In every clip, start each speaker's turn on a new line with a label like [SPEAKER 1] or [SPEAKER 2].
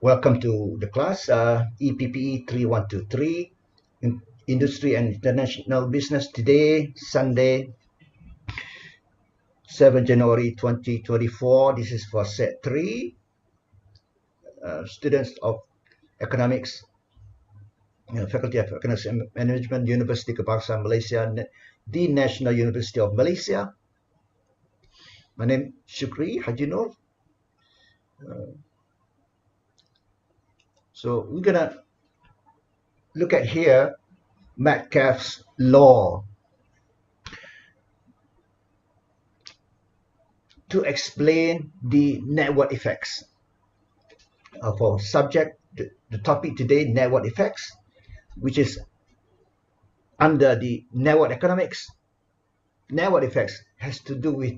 [SPEAKER 1] Welcome to the class, EPPE3123, Industry and International Business. Today, Sunday, 7 January 2024. This is for SET3, students of Economics, Faculty of Economics and Management, University Kebangsaan Malaysia, the National University of Malaysia. My name is Shukri Haji Nur. So we're going to look at here Metcalfe's law to explain the network effects. For subject, the topic today, network effects, which is under the network economics. Network effects has to do with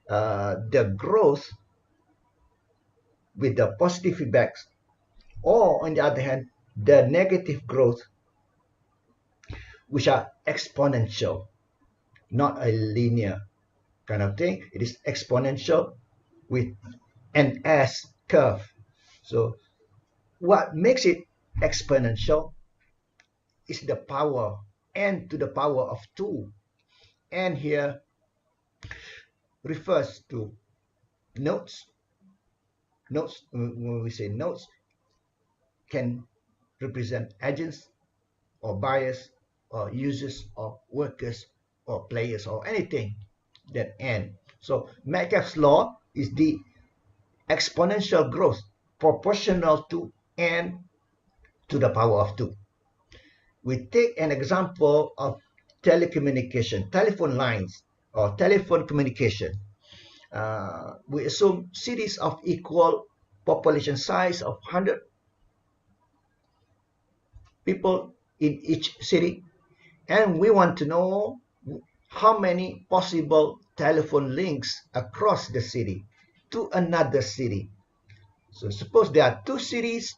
[SPEAKER 1] the growth with the positive feedbacks, or on the other hand, the negative growth, which are exponential, not a linear kind of thing. It is exponential with an S curve. So what makes it exponential is the power n to the power of 2. N here refers to nodes. Nodes, when we say nodes, can represent agents or buyers or users or workers or players or anything that n. So Metcalfe's law is the exponential growth proportional to n to the power of 2. We take an example of telecommunication, telephone lines or telephone communication. We assume cities of equal population size of 100 people in each city, and we want to know how many possible telephone links across the city to another city. So suppose there are two cities,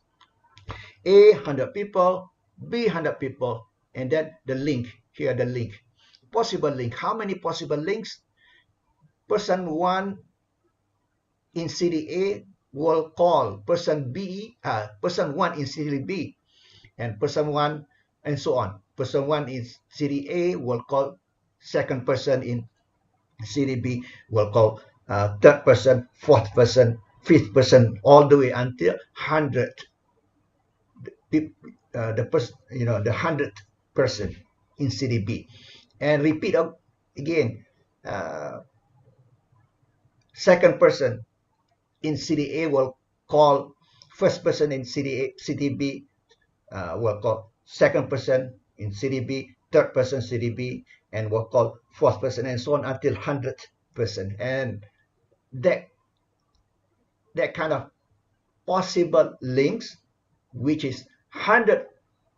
[SPEAKER 1] A 100 people, B 100 people, and then the link, here the link, possible link. How many possible links? Person 1 in city A will call person 1 in city B, and person 1 and so on. Person 1 in city A will call second person in city B, will call third person, fourth person, fifth person, all the way until 100. The 100th person in city B, and repeat again. Second person in city A will call first person in city B, will call second person in city B, third person city B, and will call fourth person, and so on until 100th person. And that kind of possible links, which is 100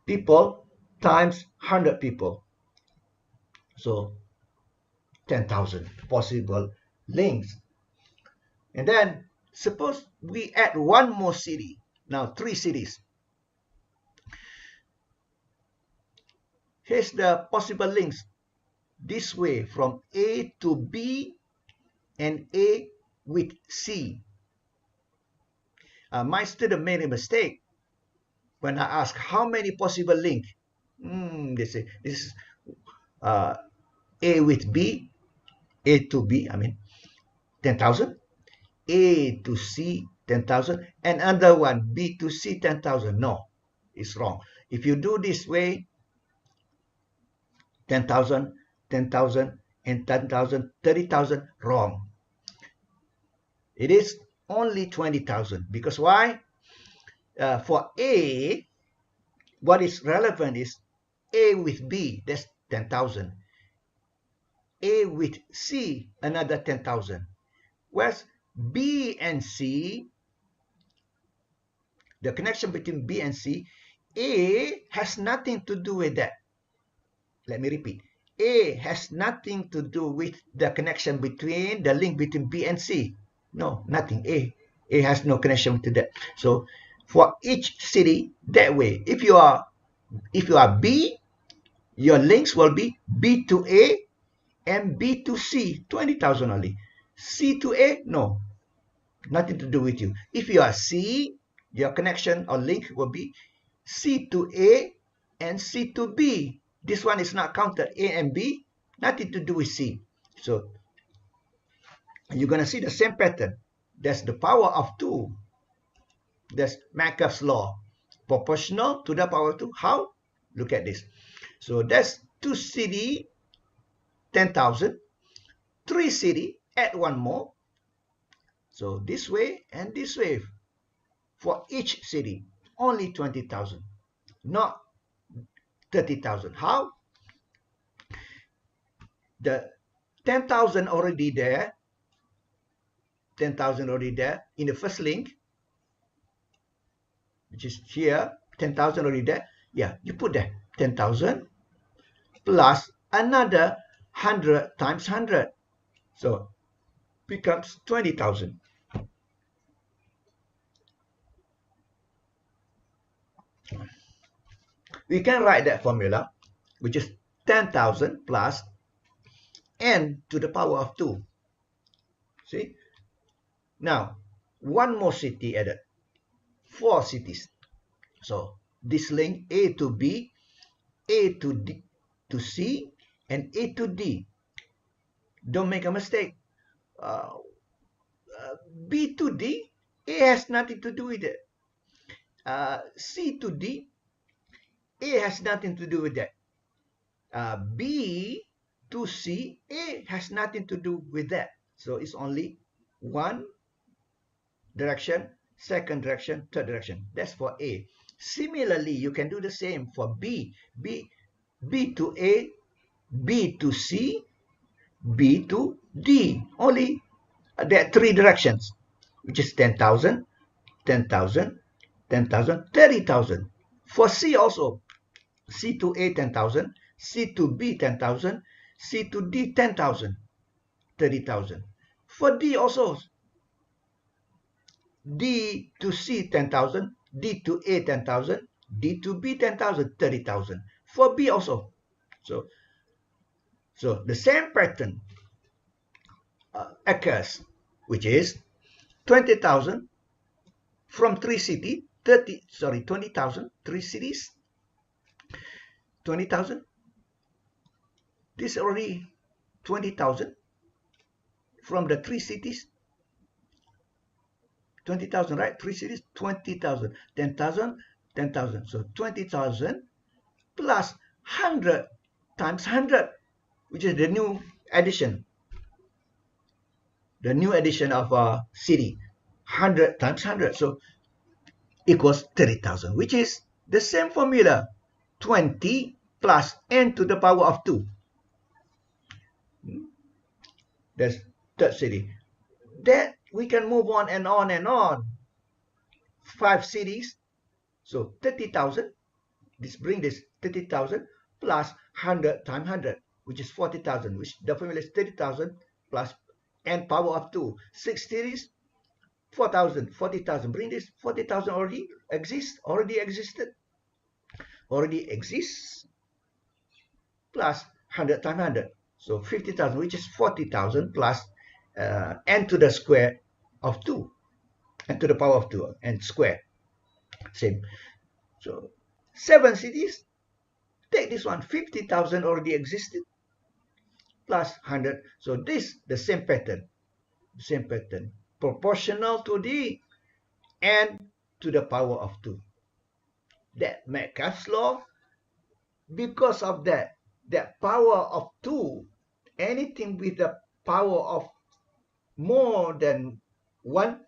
[SPEAKER 1] people times 100 people, so 10,000 possible links. And then suppose we add one more city, now 3 cities. Here's the possible links this way from A to B and A with C. My student made a mistake when I asked how many possible links. They say this is A with B, A to B, 10,000, A to C, 10,000, and another one, B to C, 10,000. No, it's wrong. If you do this way, 10,000, 10,000, and 10,000, 30,000, wrong. It is only 20,000. Because why? For A, what is relevant is A with B, that's 10,000. A with C, another 10,000. Whereas B and C, the connection between B and C, A has nothing to do with that. Let me repeat. A has nothing to do with the connection between the link between B and C. No, nothing. A has no connection to that. So for each city, that way, if you are B, your links will be B to A and B to C, 20,000 only. C to A, no, nothing to do with you. If you are C, your connection or link will be C to A and C to B. This one is not counted. A and B, nothing to do with C. So you're going to see the same pattern. That's the power of 2. That's Metcalfe's law. Proportional to the power of 2. How? Look at this. So that's 2 CD, 10,000. 3 CD, add one more. So this way and this way. For each city, only 20,000, not 30,000. How? The 10,000 already there, 10,000 already there in the first link, which is here, 10,000 already there. Yeah, you put there 10,000 plus another 100 times 100. So becomes 20,000. We can write that formula, which is 10,000 plus n to the power of 2. See? Now, one more city added. 4 cities. So this link A to B, A to D to C, and A to D. Don't make a mistake. B to D, A has nothing to do with it. C to D, A has nothing to do with that. B to C, A has nothing to do with that. So it's only one direction, second direction, third direction. That's for A. Similarly, you can do the same for B. B to A, B to C, B to D. Only there are 3 directions, which is 10,000, 10,000, 10,000, 30,000. For C also, C to A 10,000, C to B 10,000, C to D 10,000, 30,000. For D also, D to C 10,000, D to A 10,000, D to B 10,000, 30,000. For B also. So the same pattern occurs, which is 20,000 from 3 cities, 20,000, 3 cities, 20,000. This is already 20,000 from the 3 cities. 20,000, right? 3 cities, 20,000, 10,000, 10,000. So 20,000 plus 100 times 100, which is the new addition. The new addition of a city, 100 times 100. So equals 30,000, which is the same formula. 20 plus n to the power of 2. That's third city. Then we can move on and on and on. 5 cities. So 30,000. This brings this 30,000 plus 100 times 100, which is 40,000, which the formula is 30,000 plus n power of 2. 6 cities, 4,000, 40,000. Bring this 40,000 already exists, already existed, already exists, plus 100 times 100. So 50,000, which is 40,000 plus n to the square of 2, n to the power of 2, n square. Same. So 7 cities, take this one, 50,000 already existed, plus 100. So this, the same pattern, proportional to the n to the power of 2. That Metcalfe's law, because of that power of 2, anything with the power of more than 1,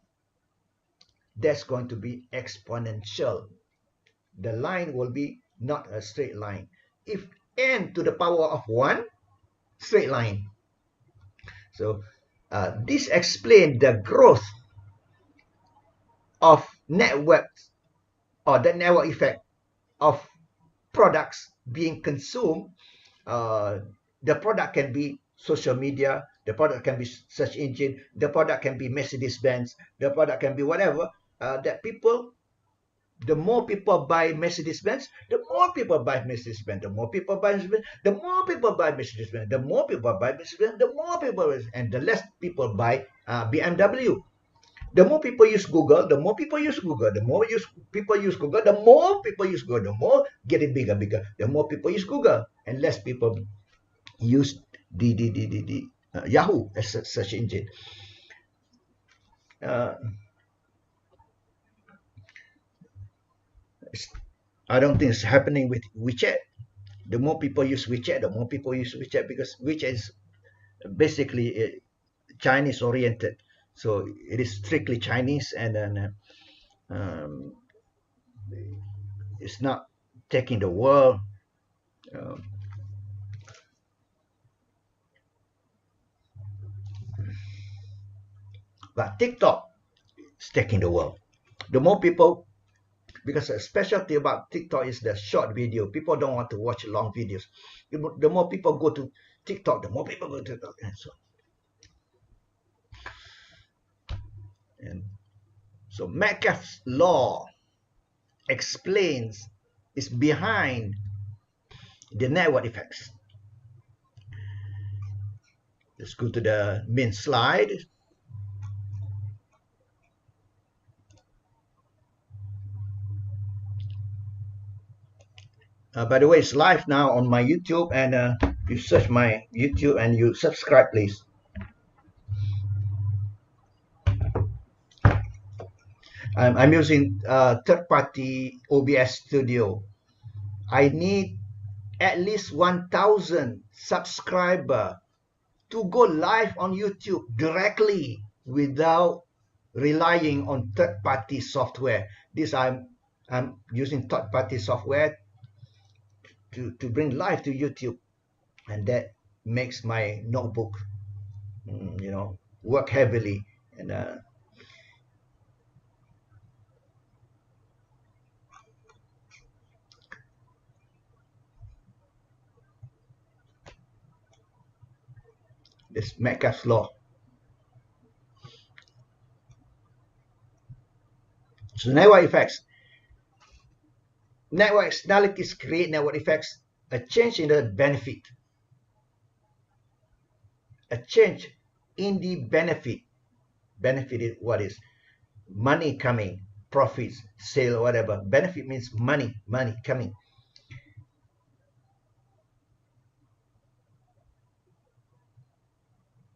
[SPEAKER 1] that's going to be exponential. The line will be not a straight line. If n to the power of 1, straight line. So this explains the growth of networks, or the network effect of products being consumed. The product can be social media, the product can be search engine, the product can be Mercedes-Benz, the product can be whatever, that people, the more people buy Mercedes-Benz, the more people buy Mercedes-Benz, the more people buy Mercedes-Benz, the more people buy Mercedes-Benz, the more people buy Mercedes-Benz, the more people, and the less people buy BMW. The more people use Google, the more people use Google. The more people use Google, the more people use Google. The more getting bigger, bigger. The more people use Google, and less people use the Yahoo as a search engine. I don't think it's happening with WeChat. The more people use WeChat, the more people use WeChat, because WeChat is basically Chinese oriented. So it is strictly Chinese, and then it's not taking the world. But TikTok is taking the world. The more people, because a specialty about TikTok is the short video. People don't want to watch long videos. The more people go to TikTok, the more people go to TikTok. And so Metcalfe's law explains, is behind the network effects. Let's go to the main slide. By the way, it's live now on my YouTube, and you search my YouTube and you subscribe, please. I'm using third-party OBS Studio. I need at least 1,000 subscribers to go live on YouTube directly without relying on third-party software. This I'm using third-party software to bring live to YouTube, and that makes my notebook, work heavily. And this Metcalfe's law. So network effects. Network externalities create network effects. A change in the benefit. A change in the benefit. Benefit is what is? Money coming, profits, sale, whatever. Benefit means money coming.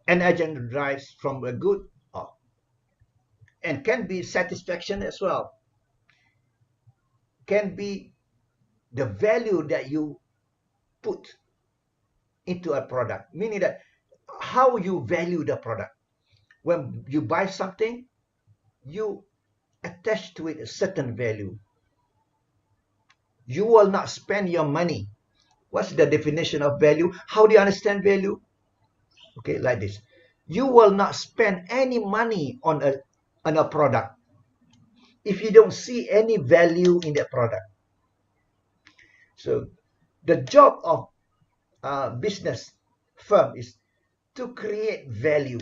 [SPEAKER 1] An agent derives from a good, and can be satisfaction as well. Can be the value that you put into a product, meaning that how you value the product. When you buy something, you attach to it a certain value. You will not spend your money. What's the definition of value? How do you understand value? Okay, like this. You will not spend any money on a product if you don't see any value in that product. So the job of a business firm is to create value.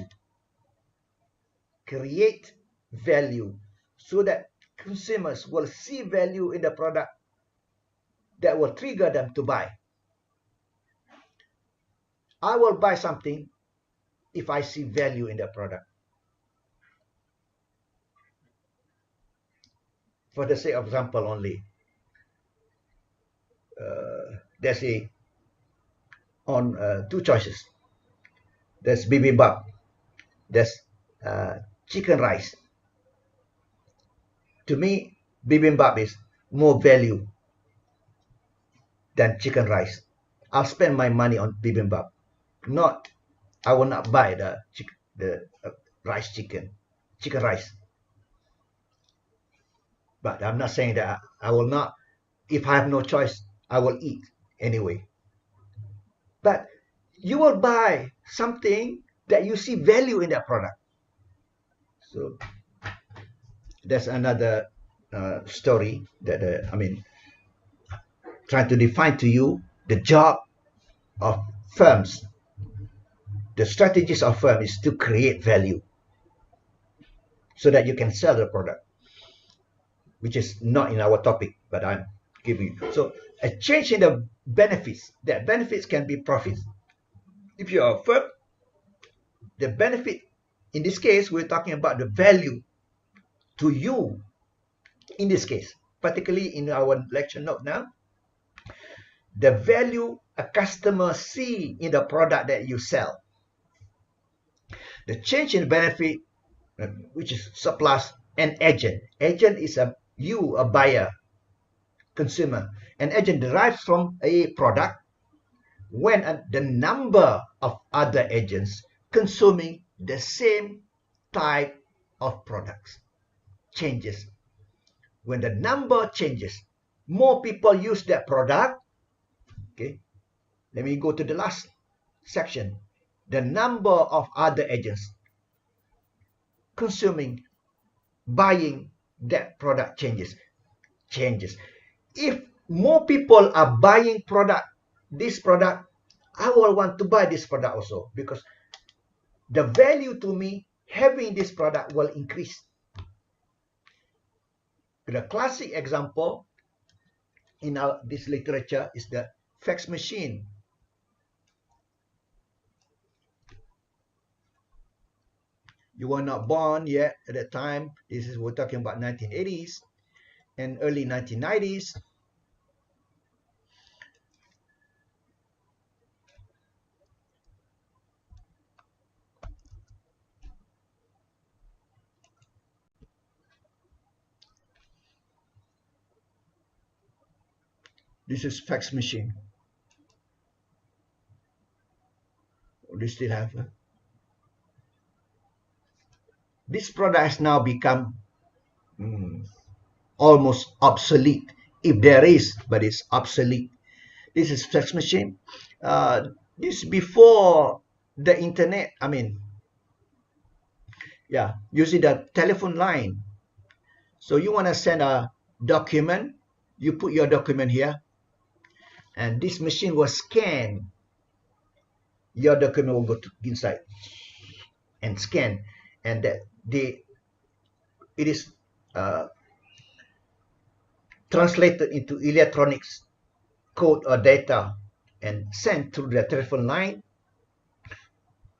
[SPEAKER 1] Create value so that consumers will see value in the product that will trigger them to buy. I will buy something if I see value in the product. For the sake of example only, there's two choices. There's bibimbap. There's chicken rice. To me, bibimbap is more value than chicken rice. I'll spend my money on bibimbap. I will not buy the chicken rice. But I'm not saying that I will not. If I have no choice, I will eat anyway. But you will buy something that you see value in that product. So that's another story that trying to define to you the job of firms. The strategies of firms is to create value so that you can sell the product, which is not in our topic, but I'm giving you. So a change in the benefits. The benefits can be profits. If you are a firm, the benefit, in this case, we're talking about the value to you, in this case, particularly in our lecture note now, the value a customer see in the product that you sell. The change in benefit, which is surplus, and agent. Agent is a buyer, consumer. An agent derives from a product when the number of other agents consuming the same type of products changes. When the number changes, more people use that product. Okay, let me go to the last section. The number of other agents consuming, buying that product changes. If more people are buying this product, I will want to buy this product also, because the value to me having this product will increase. The classic example in this literature is the fax machine. You were not born yet at that time. We're talking about 1980s and early 1990s. This is fax machine. They still have. This product has now become almost obsolete. If there is, but it's obsolete. This is fax machine. This before the internet. Using the telephone line. So you want to send a document, you put your document here, and this machine will scan. Your document will go inside and scan, and it is translated into electronics code or data and sent through the telephone line,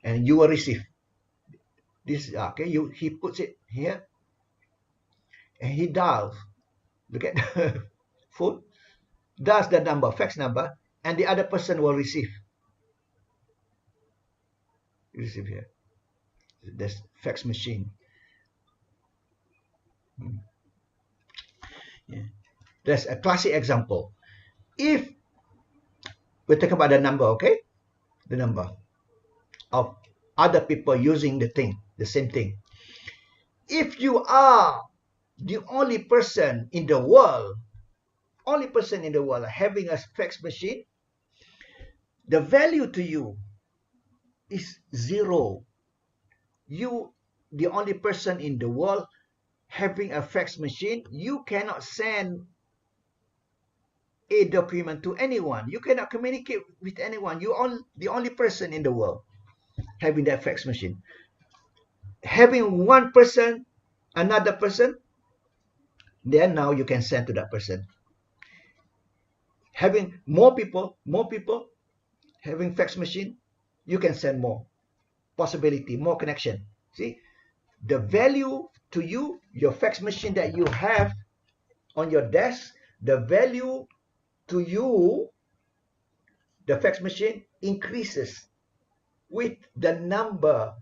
[SPEAKER 1] and you will receive this. Okay, he puts it here, and he dials. Look at the phone, dials the number, fax number, and the other person will receive. Receive here. That's fax machine. Yeah. That's a classic example. If we're talking about the number, okay? The number of other people using the same thing. If you are the only person in the world having a fax machine, the value to you is zero. You, the only person in the world having a fax machine, you cannot send a document to anyone. You cannot communicate with anyone. You are the only person in the world having that fax machine. Having one person, another person, then now you can send to that person. Having more people having fax machine, you can send more possibility, more connection. See, the value to you, your fax machine that you have on your desk, the value to you, the fax machine increases with the number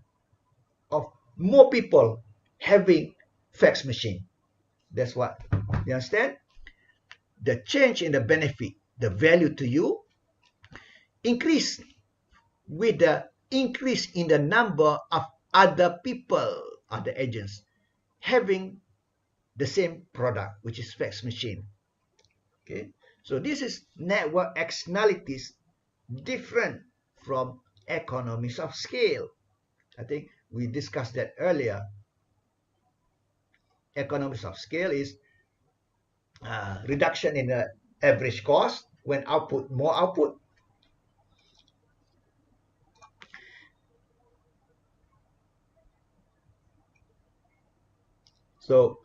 [SPEAKER 1] of more people having fax machine. That's what you understand. The change in the benefit, the value to you, increase with the increase in the number of other people, other agents having the same product, which is fax machine. Okay, so this is network externalities, different from economies of scale. I think we discussed that earlier. Economies of scale is reduction in the average cost when more output. So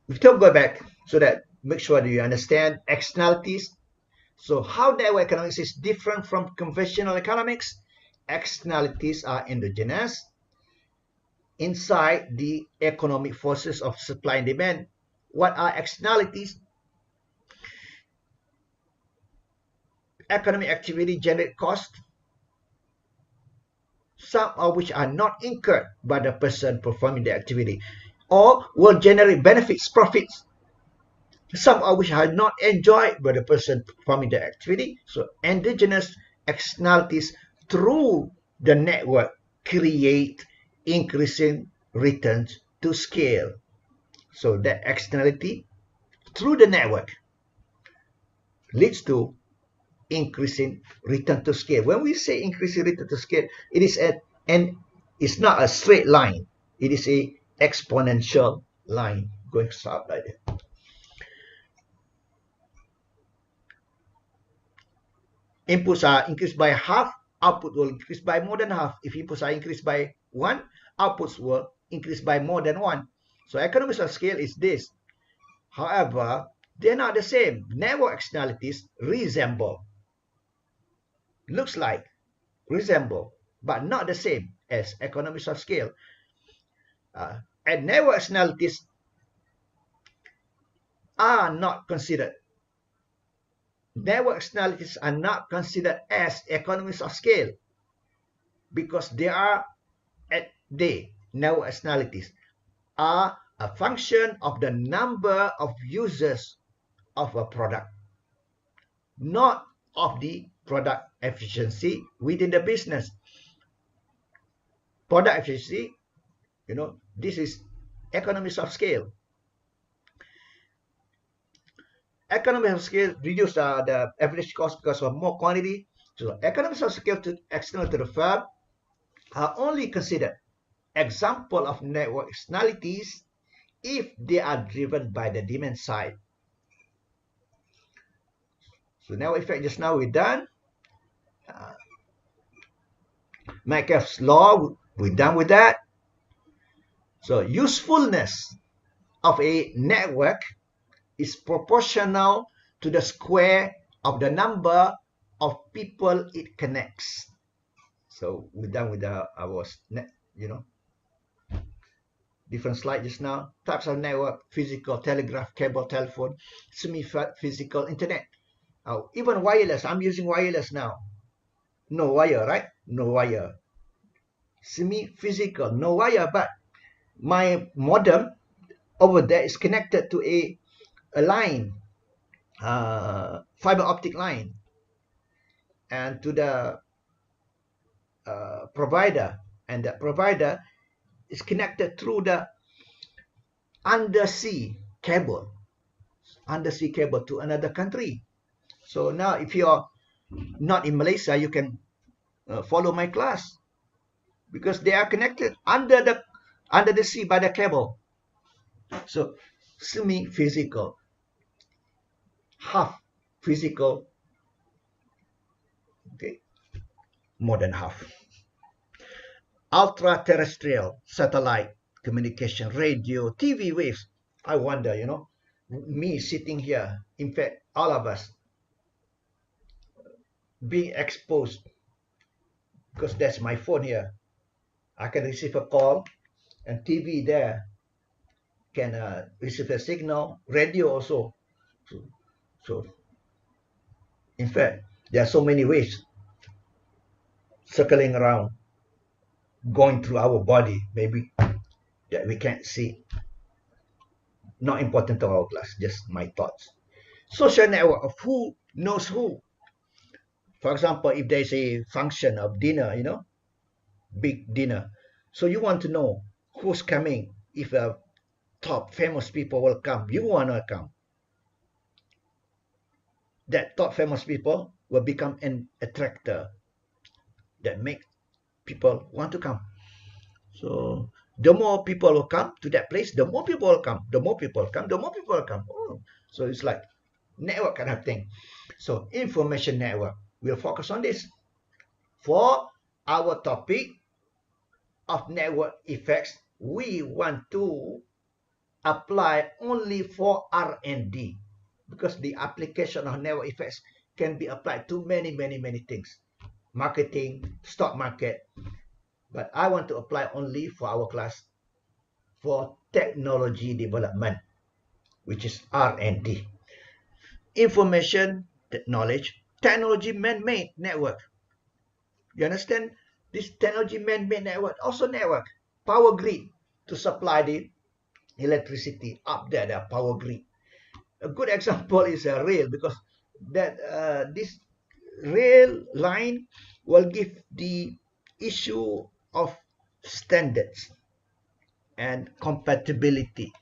[SPEAKER 1] we still go back so that make sure that you understand externalities. So how network economics is different from conventional economics? Externalities are endogenous. inside the economic forces of supply and demand. What are externalities? Economic activity generate cost, some of which are not incurred by the person performing the activity, or will generate benefits, profits, some of which are not enjoyed by the person performing the activity. So endogenous externalities through the network create increasing returns to scale. So that externality through the network leads to increasing return to scale. When we say increasing return to scale, it is and it's not a straight line. It is a exponential line going up like that. Inputs are increased by half, output will increase by more than half. If inputs are increased by one, outputs will increase by more than one. So economies of scale is this. However, they're not the same. Network externalities resemble, looks like, resemble, but not the same as economies of scale. And network externalities are not considered. Network externalities are not considered as economies of scale because network externalities are a function of the number of users of a product, not of the product efficiency within the business. Product efficiency, this is economies of scale. Economies of scale reduce the average cost because of more quantity. So economies of scale external to the firm are only considered example of network externalities if they are driven by the demand side. So network effect just now we're done. Metcalfe's law, we're done with that. So usefulness of a network is proportional to the square of the number of people it connects. So we're done with our different slide just now. Types of network: physical, telegraph, cable, telephone, semi-physical, internet. Even wireless. I'm using wireless now. No wire, right? No wire. Semi-physical, no wire, but my modem over there is connected to a line, fiber optic line, and to the provider, and the provider is connected through the undersea cable to another country. So now if you're not in Malaysia, you can follow my class because they are connected under the sea by the cable. So semi-physical, half physical, okay, more than half. Ultra-terrestrial, satellite communication, radio, TV waves. I wonder, me sitting here, in fact, all of us being exposed, because that's my phone here. I can receive a call, and TV there can receive a signal, radio also. So in fact, there are so many waves circling around, going through our body, maybe that we can't see. Not important to our class, just my thoughts. Social network of who knows who. For example, if there's a function of dinner, big dinner, so you want to know who's coming. If top famous people will come, you want to come. That top famous people will become an attractor that make people want to come. So the more people will come to that place, the more people will come. The more people come, the more people will come. Oh, so it's like network kind of thing. So information network, we'll focus on this. For our topic of network effects, we want to apply only for R&D because the application of network effects can be applied to many things. Marketing, stock market. But I want to apply only for our class for technology development, which is R&D. Information technology man-made network. You understand? This technology man-made network, also network, power grid to supply the electricity up there, the power grid. A good example is a rail, because that this rail line will give the issue of standards and compatibility.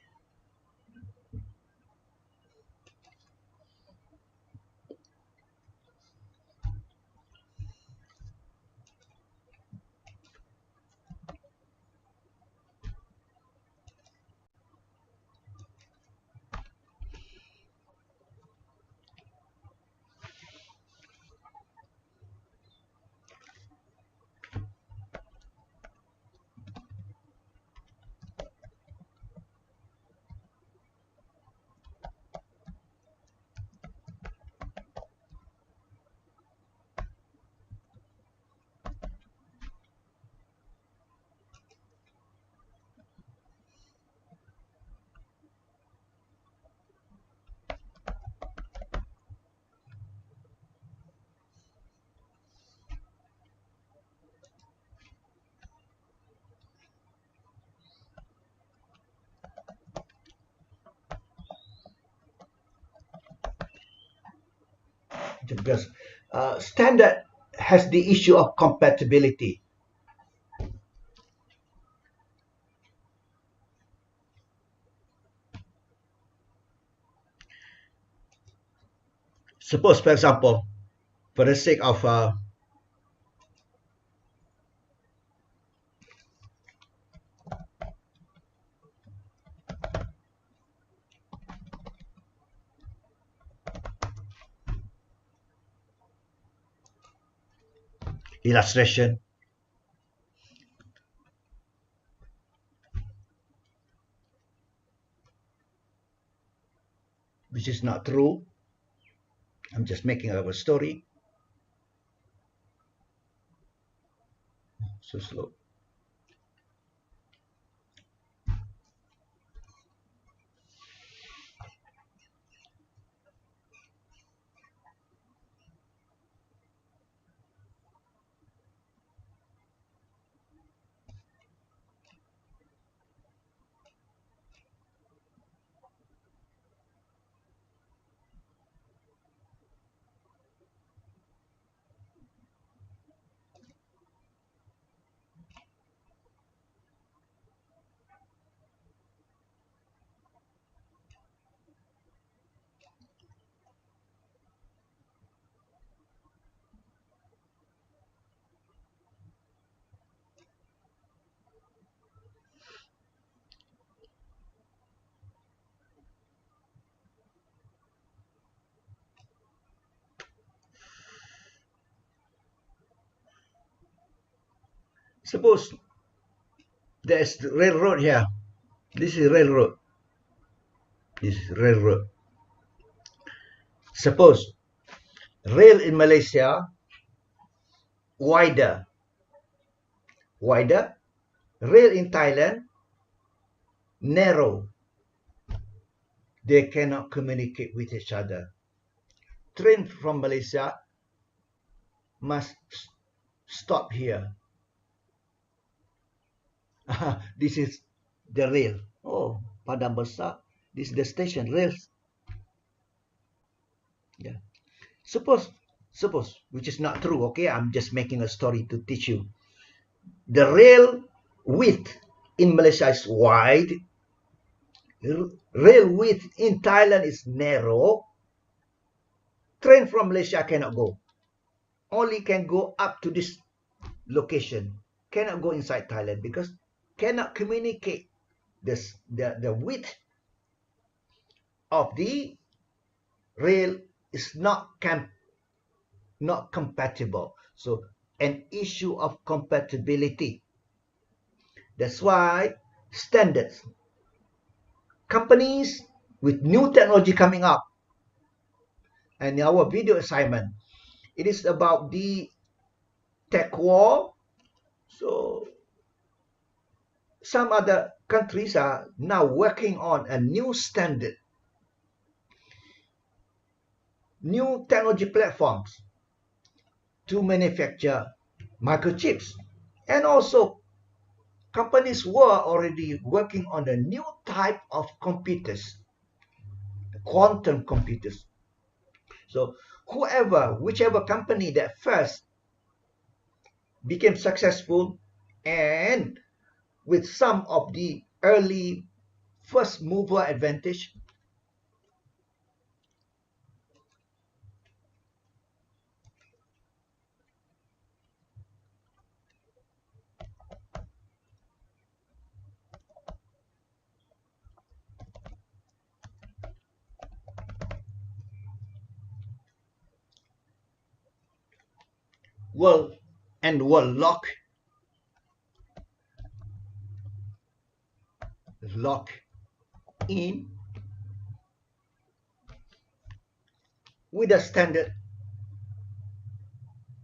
[SPEAKER 1] Because standard has the issue of compatibility. Suppose, for example, for the sake of illustration, which is not true, I'm just making up a story. So slow. Suppose there's the railroad here. This is railroad. This is railroad. Suppose rail in Malaysia wider. Wider. Rail in Thailand narrow. They cannot communicate with each other. Train from Malaysia must stop here. This is the rail. Oh, Padang Besar. This is the station, rails. Yeah. Suppose, which is not true, okay? I'm just making a story to teach you. The rail width in Malaysia is wide. Rail width in Thailand is narrow. Train from Malaysia cannot go. Only can go up to this location. Cannot go inside Thailand because cannot communicate the width of the rail is not compatible. So an issue of compatibility. That's why standards, companies with new technology coming up, and our video assignment, it is about the tech war. So some other countries are now working on a new standard, new technology platforms to manufacture microchips. And also, companies were already working on a new type of computers, quantum computers. So whichever company that first became successful and with some of the early first mover advantage, will lock in with a standard,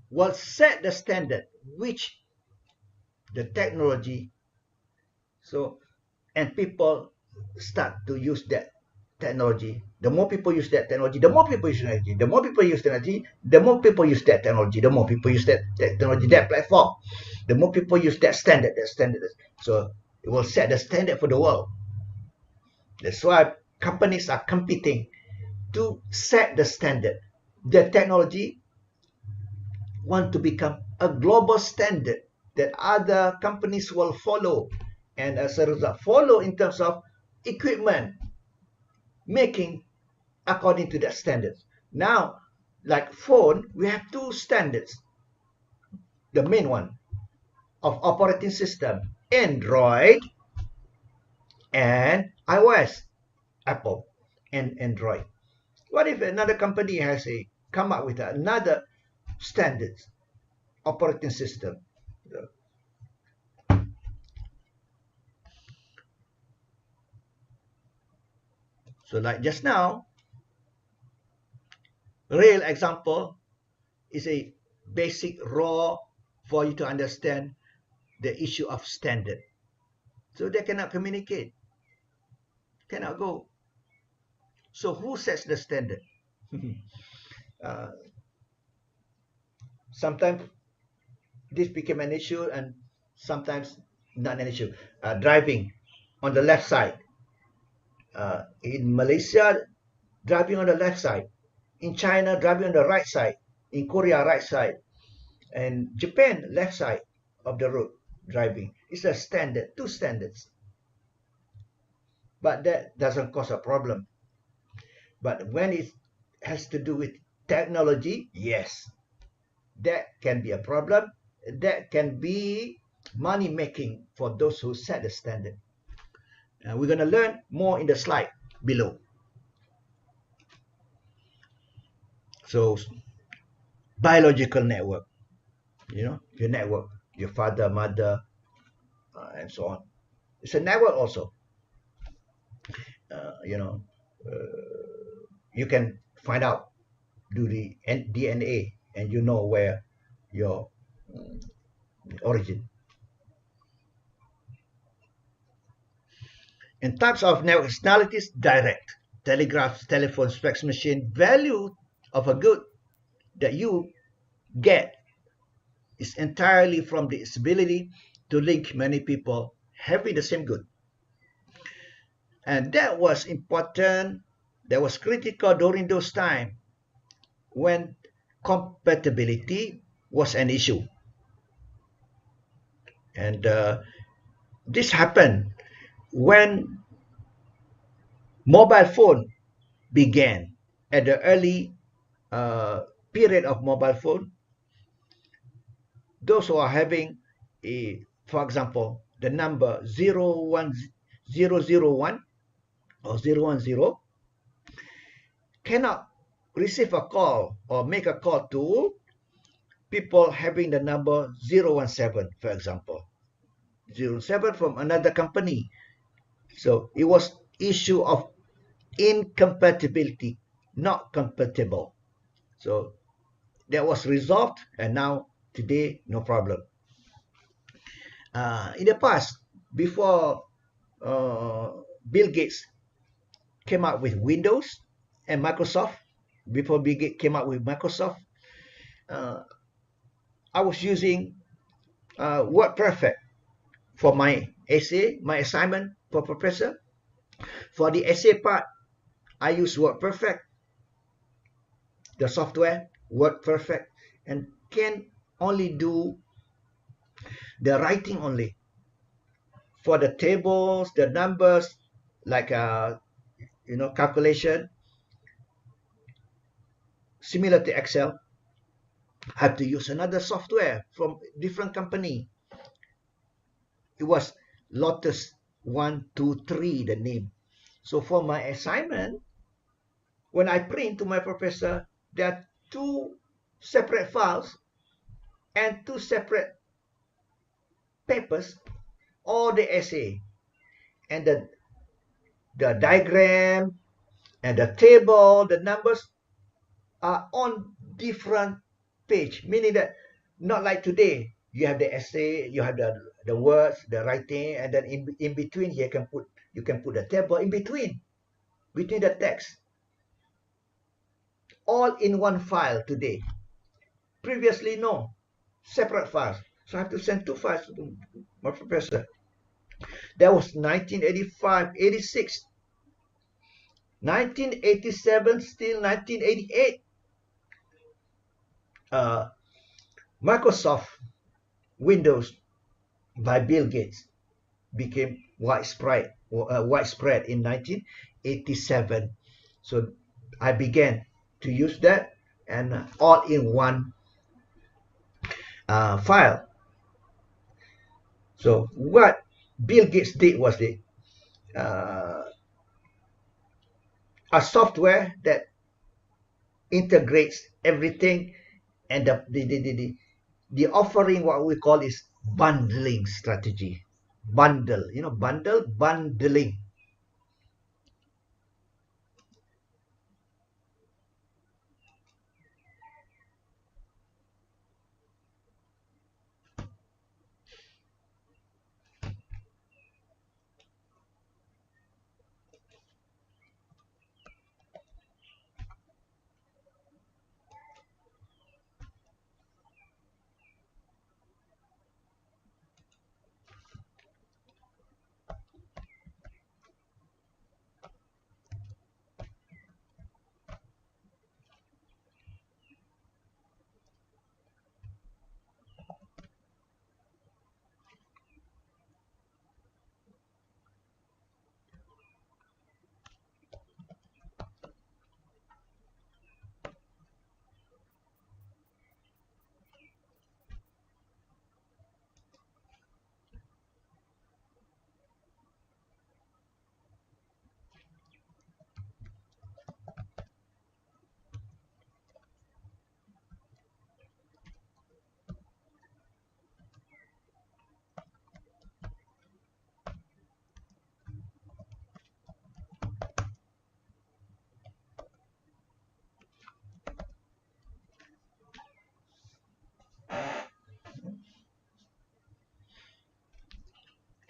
[SPEAKER 1] will set the standard which the technology. So, and people start to use that technology. The more people use that technology, the more people use technology. The more people use technology, the more people use that technology. The more people use that technology, that platform, the more people use that standard. So it will set the standard for the world. That's why companies are competing to set the standard. The technology want to become a global standard that other companies will follow, and as a result follow in terms of equipment making according to that standards. Now, like phone, we have two standards. The main one of operating system, Android and iOS, Apple and Android. What if another company has come up with another standards operating system? So like just now, real example is a basic raw for you to understand the issue of standard. So they cannot communicate, cannot go. So who sets the standard? uh, Sometimes this became an issue and sometimes not an issue. Driving on the left side. In Malaysia, driving on the left side. In China, driving on the right side. In Korea, right side. And Japan, left side of the road driving. It's a standard, two standards. But that doesn't cause a problem. But when it has to do with technology, yes, that can be a problem. That can be money making for those who set the standard. We're going to learn more in the slide below. So, biological network, your network, your father, mother, and so on. It's a network also. Uh, you know, you can find out, do the DNA, and you know where your origin. And types of network externalities: direct, telegraphs, telephones, fax machine. Value of a good that you get is entirely from the ability to link many people having the same good. And that was important, that was critical during those times when compatibility was an issue. And this happened when mobile phone began. At the early period of mobile phone, those who are having for example, the number 01001 or 010 cannot receive a call or make a call to people having the number 017, for example, 07 from another company. So it was issue of incompatibility, not compatible. So that was resolved, and now today no problem. In the past, before Bill Gates came out with Windows and Microsoft. Before Bill Gates came out with Microsoft, uh, I was using WordPerfect for my essay, my assignment for professor. For the essay part, I use WordPerfect, the software, WordPerfect, and can only do the writing only. For the tables, the numbers, like calculation, similar to Excel, I have to use another software from different company. It was Lotus 123, the name. So for my assignment, when I print to my professor, there are two separate files and two separate papers, all the essay and the diagram and the table, the numbers are on different page, meaning that not like today. You have the essay, you have the words, the writing, and then in between you can put a table in between the text, all in one file today. Previously, no, separate files. So I have to send two files to my professor. That was 1985, 86, 1987, still 1988. Microsoft Windows by Bill Gates became widespread in 1987. So I began to use that, and all in one file. So what Bill Gates did was uh, a software that integrates everything, and the offering, what we call, is bundling strategy. Bundling.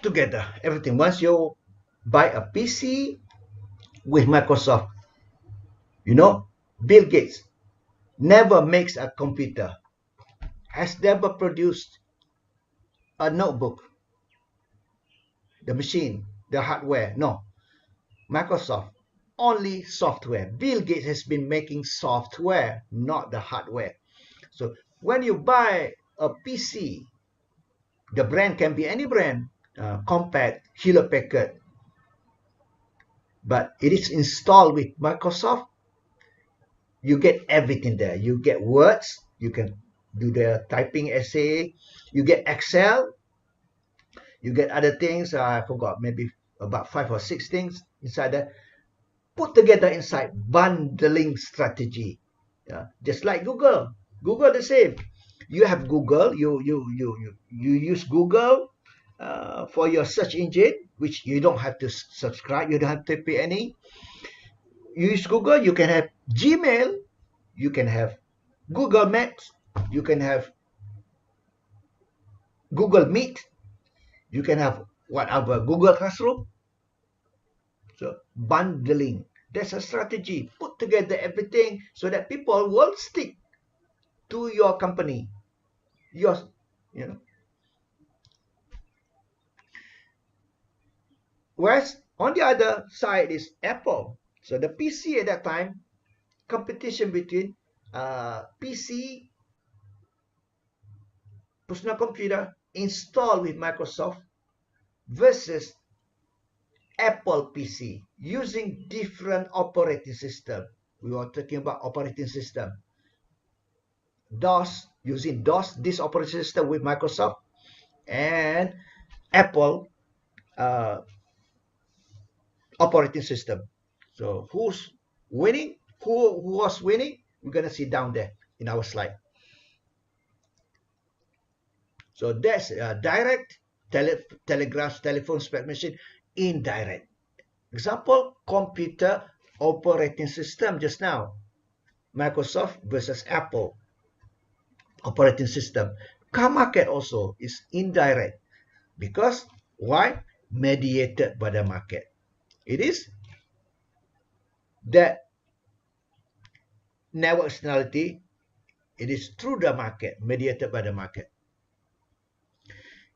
[SPEAKER 1] Together, everything. Once you buy a PC with Microsoft, you know, Bill Gates never makes a computer, has never produced a notebook, the machine, the hardware. No, Microsoft, only software. Bill Gates has been making software, not the hardware. So when you buy a PC, the brand can be any brand, Compaq, Hewlett Packard, but it is installed with Microsoft. You get everything there. You get words, you can do the typing essay, you get Excel, you get other things. I forgot, maybe about 5 or 6 things inside there. Put together inside bundling strategy. Just like Google. Google the same. You have Google. You use Google for your search engine, which you don't have to subscribe. You don't have to pay any. You use Google. You can have Gmail. You can have Google Maps. You can have Google Meet. You can have whatever, Google Classroom. So bundling, that's a strategy. Put together everything so that people will stick to your company. Yours, you know. Whereas on the other side is Apple. So the PC at that time, competition between PC, personal computer installed with Microsoft versus Apple PC using different operating system. We were talking about operating system. DOS, using DOS, this operating system with Microsoft, and Apple uh, operating system. So who's winning? Who was winning? We're gonna see down there in our slide. So that's direct telegraph telephone spec machine, indirect. Example, computer operating system just now. Microsoft versus Apple operating system. Car market also is indirect because why? Mediated by the market. It is that network externality. It is through the market, mediated by the market.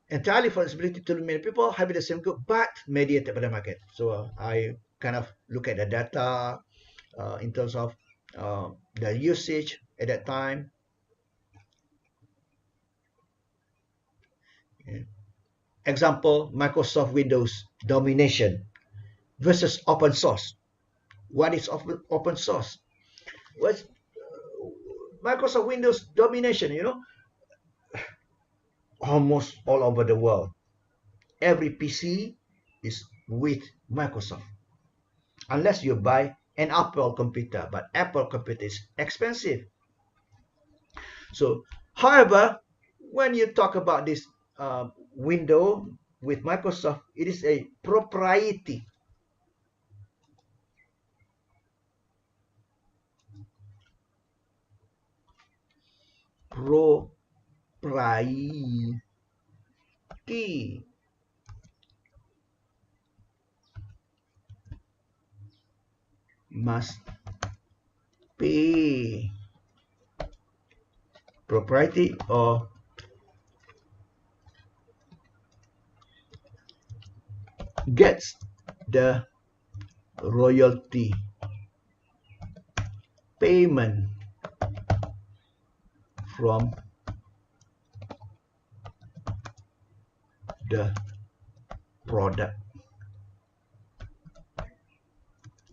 [SPEAKER 1] Entirely for its ability to many people having the same good, but mediated by the market. So I kind of look at the data in terms of the usage at that time. Example, Microsoft Windows domination versus open source. What is open source? What's Microsoft Windows domination? Almost all over the world. Every PC is with Microsoft. Unless you buy an Apple computer, but Apple computer is expensive. So, however, when you talk about this window with Microsoft, it is a propriety. Propriety must pay. Propriety or gets the royalty payment from the product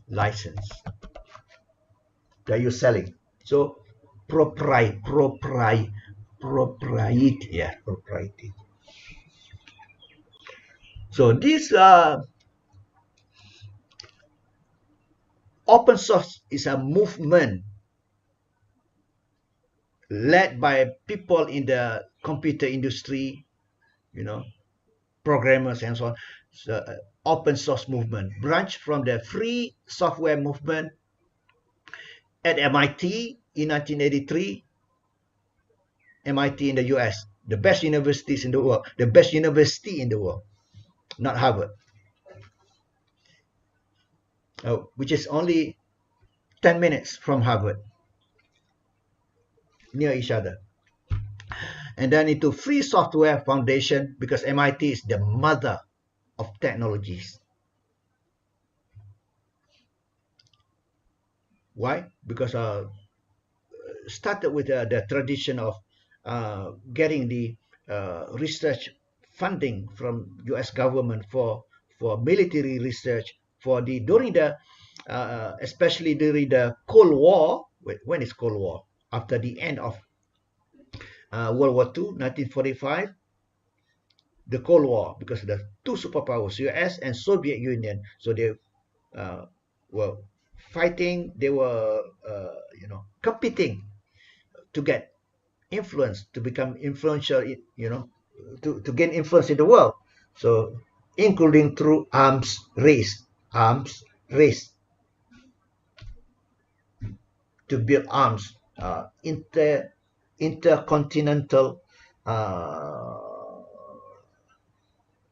[SPEAKER 1] license that you're selling. So propriety, yeah, propriety. So this open source is a movement led by people in the computer industry, programmers and so on. So, open source movement branched from the free software movement at MIT in 1983. MIT in the US, the best universities in the world, the best university in the world, not Harvard, which is only 10 minutes from Harvard, near each other. And then into Free Software Foundation, because MIT is the mother of technologies. Why? Because started with the tradition of getting the research funding from U.S. government for military research during the especially during the Cold War. When is Cold War? After the end of World War II, 1945, the Cold War, because the two superpowers, U.S. and Soviet Union, so they were fighting. They were competing to get influence, to become influential, to gain influence in the world. So, including through arms race, to build arms, intercontinental,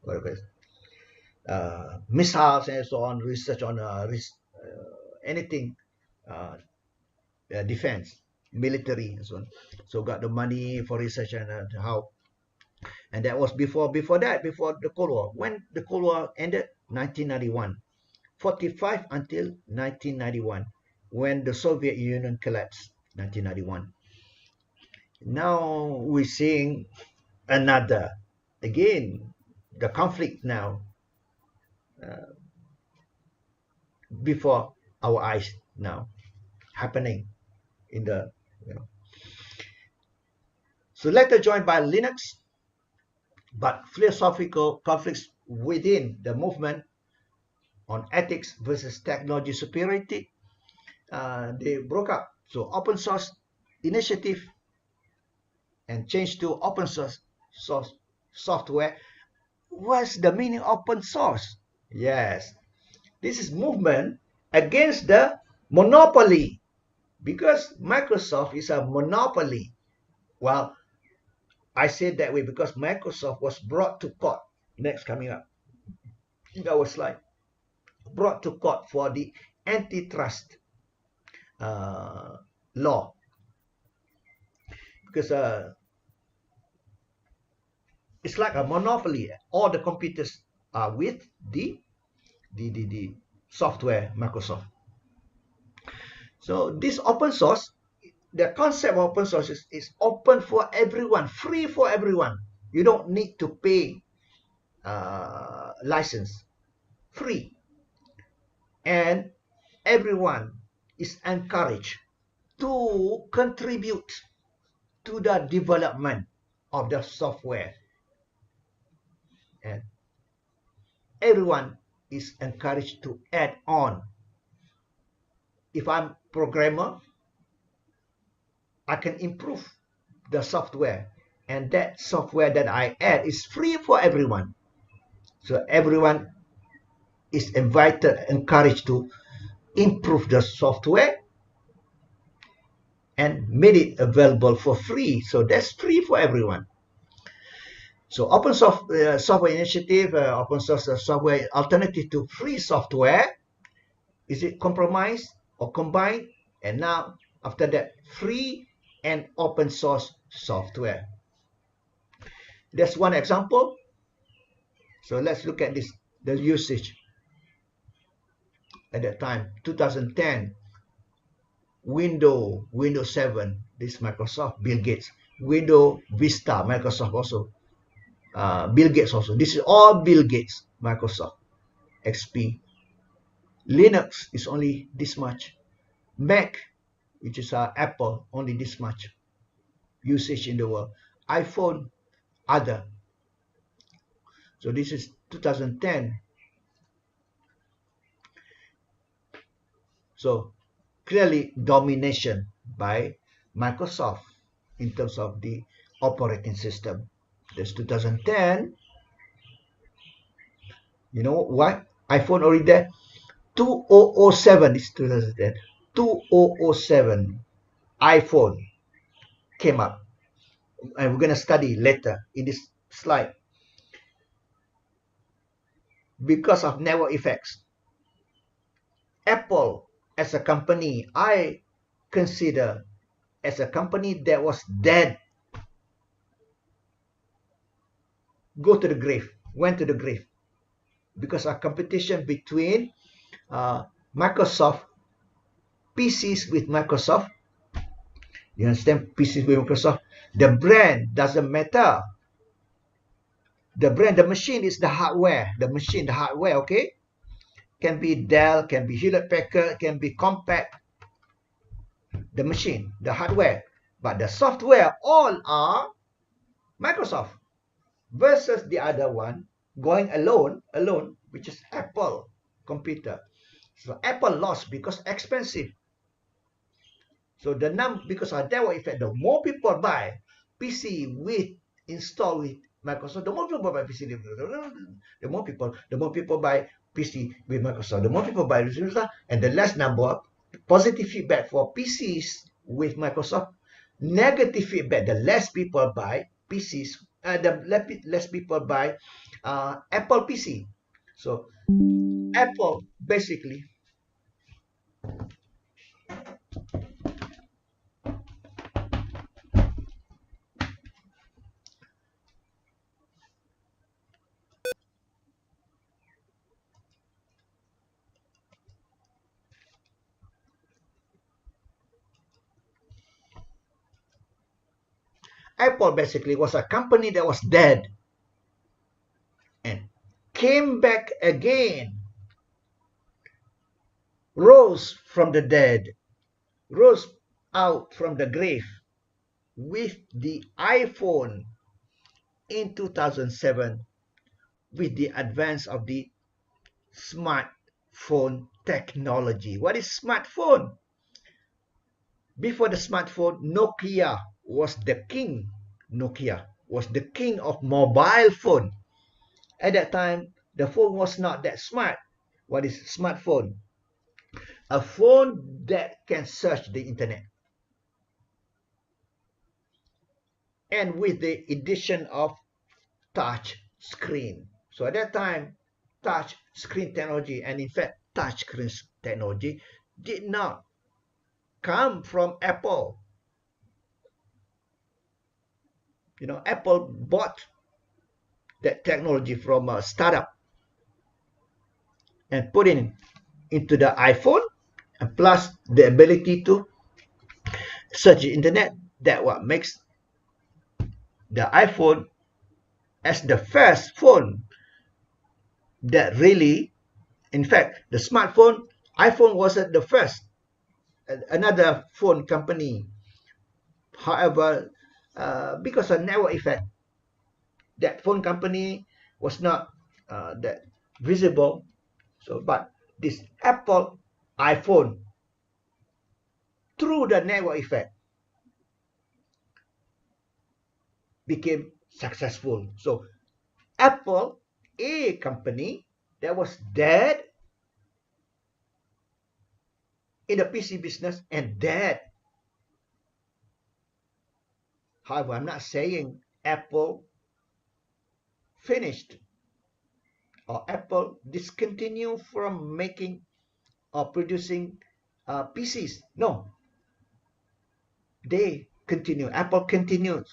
[SPEAKER 1] what is it? missiles and so on, research on anything, uh, defense, military, and so on. So got the money for research and how. And that was before the Cold War. When the Cold War ended, 1991, 45 until 1991, when the Soviet Union collapsed, 1991. Now we're seeing another, again, the conflict now uh, before our eyes now happening in the, you know. So later joined by Linux, but philosophical conflicts within the movement on ethics versus technology superiority, they broke up. So open source initiative and changed to open source software. What's the meaning of open source? Yes, this is movement against the monopoly, because Microsoft is a monopoly. Well, I said that way because Microsoft was brought to court. Next, coming up in our slide, brought to court for the antitrust law, because it's like a monopoly. All the computers are with the software Microsoft. So this open source, the concept of open source is open for everyone, free for everyone. You don't need to pay license, free, and everyone is encouraged to contribute to the development of the software, and everyone is encouraged to add on. If I'm programmer, I can improve the software, and that software that I add is free for everyone. So everyone is invited, encouraged to improve the software and made it available for free. So that's free for everyone. So open software initiative, open source software alternative to free software. Is it compromised or combined? And now after that, free and open source software. That's one example. So let's look at this, the usage at that time, 2010. Windows 7, this Microsoft, Bill Gates. Windows Vista, Microsoft also. Bill Gates also. This is all Bill Gates, Microsoft. XP. Linux is only this much. Mac, which is Apple, only this much usage in the world. iPhone, other. So this is 2010. So clearly domination by Microsoft in terms of the operating system. That's 2010. You know what? iPhone already there. 2007 is 2010. 2007 iPhone came up. And we're going to study later in this slide. Because of network effects. Apple as a company, I consider as a company that was dead. Go to the grave. Went to the grave. Because of competition between Microsoft, PCs with Microsoft. You understand? PCs with Microsoft. The brand doesn't matter. The brand, the machine is the hardware. The machine, the hardware, okay? Can be Dell, can be Hewlett Packard, can be Compaq. The machine, the hardware. But the software, all are Microsoft. Versus the other one, going alone, which is Apple computer. So Apple lost because expensive. So because of that effect, the more people buy PC with installed with Microsoft, the more people buy PC. The more people buy PC with Microsoft. The more people buy Microsoft, and the less number positive feedback for PCs with Microsoft. Negative feedback, the less people buy PCs. The less people buy Apple PC. So Apple basically, Apple basically was a company that was dead and came back again, rose from the dead, rose out from the grave with the iPhone in 2007 with the advance of the smartphone technology. What is smartphone? Before the smartphone, Nokia was the king. Nokia was the king of mobile phone. At that time, the phone was not that smart. What is smartphone? A phone that can search the internet. And with the addition of touch screen. So at that time, touch screen technology, and in fact, touch screen technology did not come from Apple. Apple bought that technology from a startup and put it into the iPhone, and plus the ability to search the internet. That what makes the iPhone as the first phone that really, in fact, the smartphone, iPhone wasn't the first. Another phone company, however, because of network effect, that phone company was not that visible. So, but this Apple iPhone, through the network effect, became successful. So, Apple, a company that was dead in the PC business and dead. However, I'm not saying Apple finished or Apple discontinued from making or producing PCs. No, they continue. Apple continues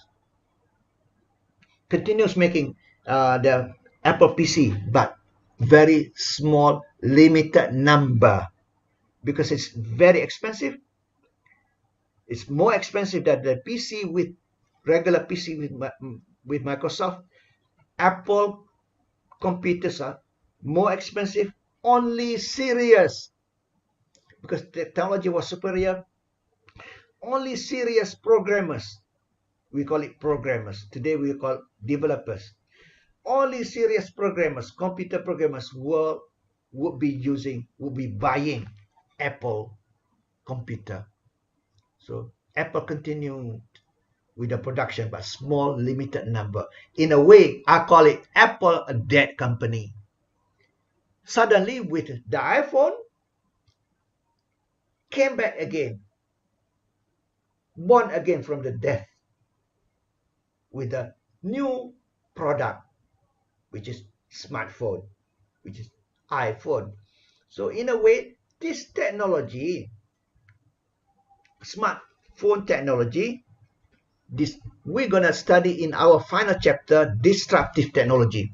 [SPEAKER 1] making the Apple PC, but very small, limited number because it's very expensive. It's more expensive than the PC with regular PC with Microsoft. Apple computers are more expensive. Only serious, because technology was superior. Only serious programmers, we call it programmers. Today we call developers. Only serious programmers, computer programmers would be buying Apple computer. So Apple continued with the production, but small, limited number. In a way, I call it Apple a dead company. Suddenly, with the iPhone, came back again, born again from the death, with a new product, which is smartphone, which is iPhone. So in a way, this technology, smartphone technology, this we're gonna study in our final chapter, disruptive technology.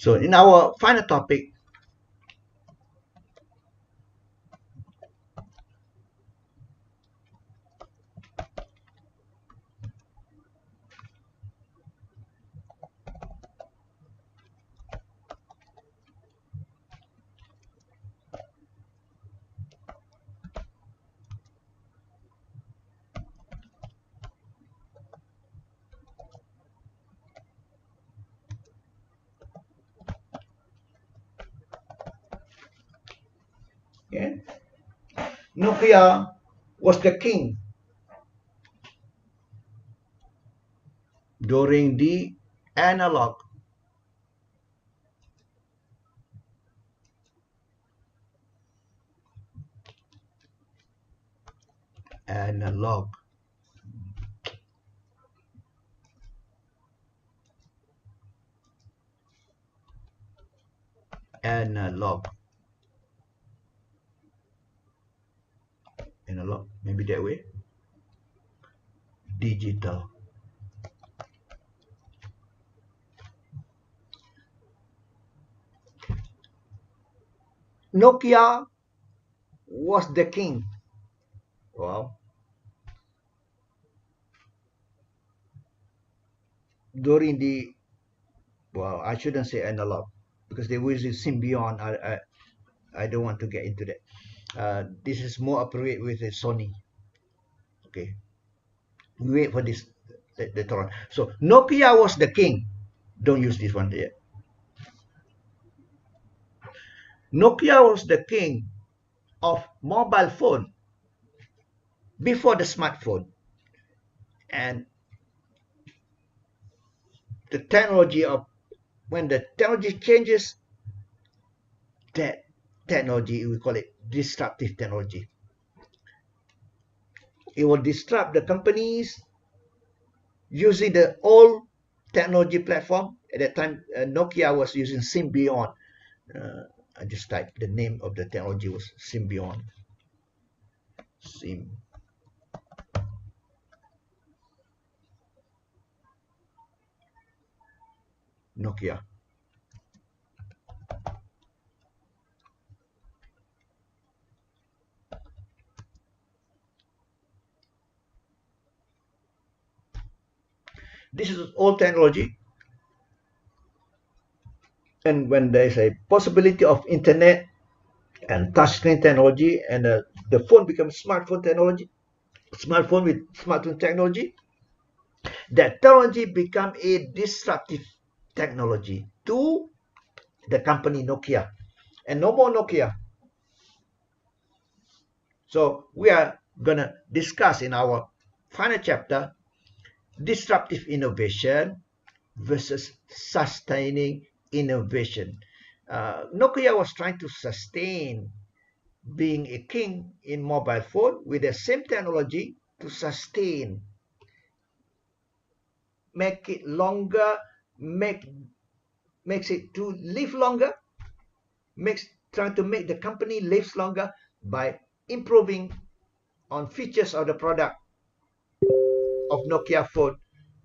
[SPEAKER 1] So in our final topic, yeah, Nokia was the king during the analog analog analog analog, maybe that way, digital. Nokia was the king. Well, during the, well, I shouldn't say analog because they were using Symbian. I don't want to get into that. This is more appropriate with a Sony. Okay, we wait for this later on. So Nokia was the king. Don't use this one yet. Nokia was the king of mobile phone before the smartphone, and the technology of when the technology changes, that technology we call it disruptive technology. It will disrupt the companies using the old technology platform. At that time, Nokia was using Symbian. I just typed the name of the technology was Symbian. Sim Nokia. This is old technology, and when there is a possibility of internet and touchscreen technology, and the phone becomes smartphone technology, smartphone with smartphone technology, that technology become a disruptive technology to the company Nokia, and no more Nokia. So we are gonna discuss in our final chapter disruptive innovation versus sustaining innovation. Nokia was trying to sustain being a king in mobile phone with the same technology to sustain, make it longer, makes it to live longer, makes trying to make the company lives longer by improving on features of the product of Nokia phone,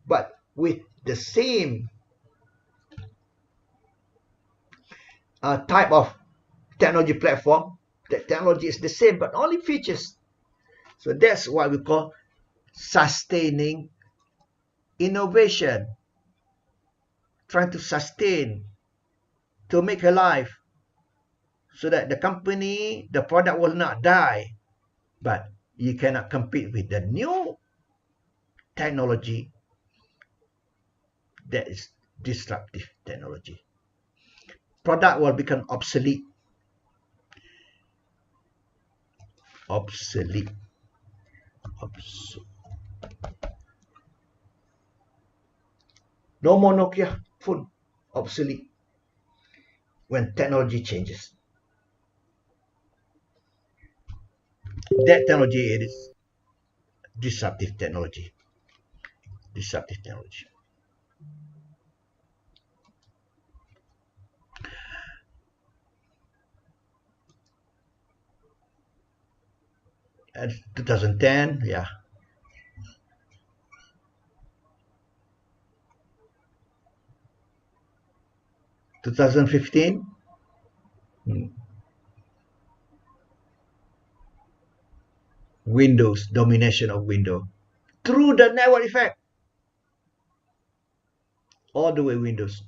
[SPEAKER 1] but with the same type of technology platform. The technology is the same, but only features. So that's what we call sustaining innovation, trying to sustain, to make alive, so that the company, the product will not die, but you cannot compete with the new technology that is disruptive technology. Product will become obsolete. Obsolete. No more Nokia phone. Obsolete when technology changes. That technology is disruptive technology. Disruptive technology. And 2010, yeah. 2015, Windows, domination of Windows. Through the network effect, all the way Windows,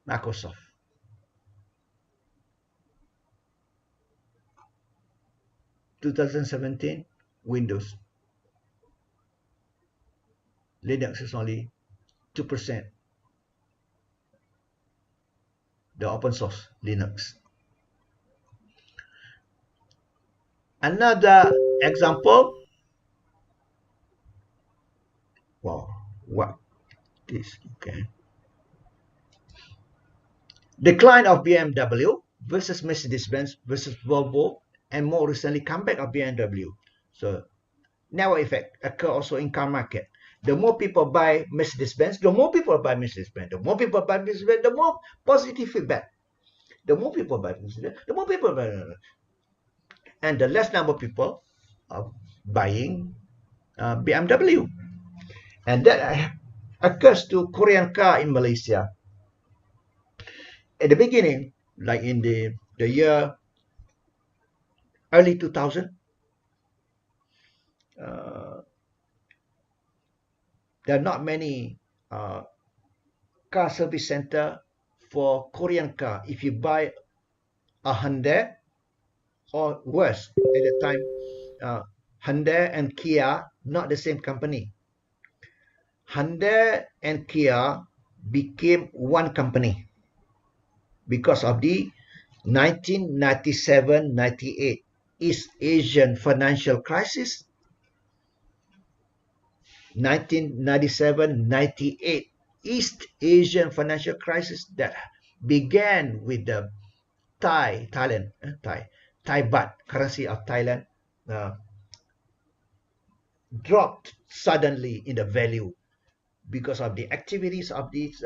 [SPEAKER 1] Microsoft. 2017, Windows. Linux is only 2%. The open source Linux. Another example. Wow, what is okay? Decline of BMW versus Mercedes-Benz versus Volvo, and more recently comeback of BMW. So network effect occur also in car market. The more people buy Mercedes-Benz, the more people buy Mercedes-Benz. The more people buy Mercedes-Benz, the more positive feedback. The more people buy Mercedes-Benz, the more people buy. And the less number of people are buying BMW. And that occurs to Korean car in Malaysia. At the beginning, like in the year early 2000, there are not many car service center for Korean car. If you buy a Hyundai or worse, at the time, Hyundai and Kia, not the same company. Hyundai and Kia became one company because of the 1997-98 East Asian financial crisis. 1997-98 East Asian financial crisis that began with the Thai baht, currency of Thailand, dropped suddenly in the value because of the activities of these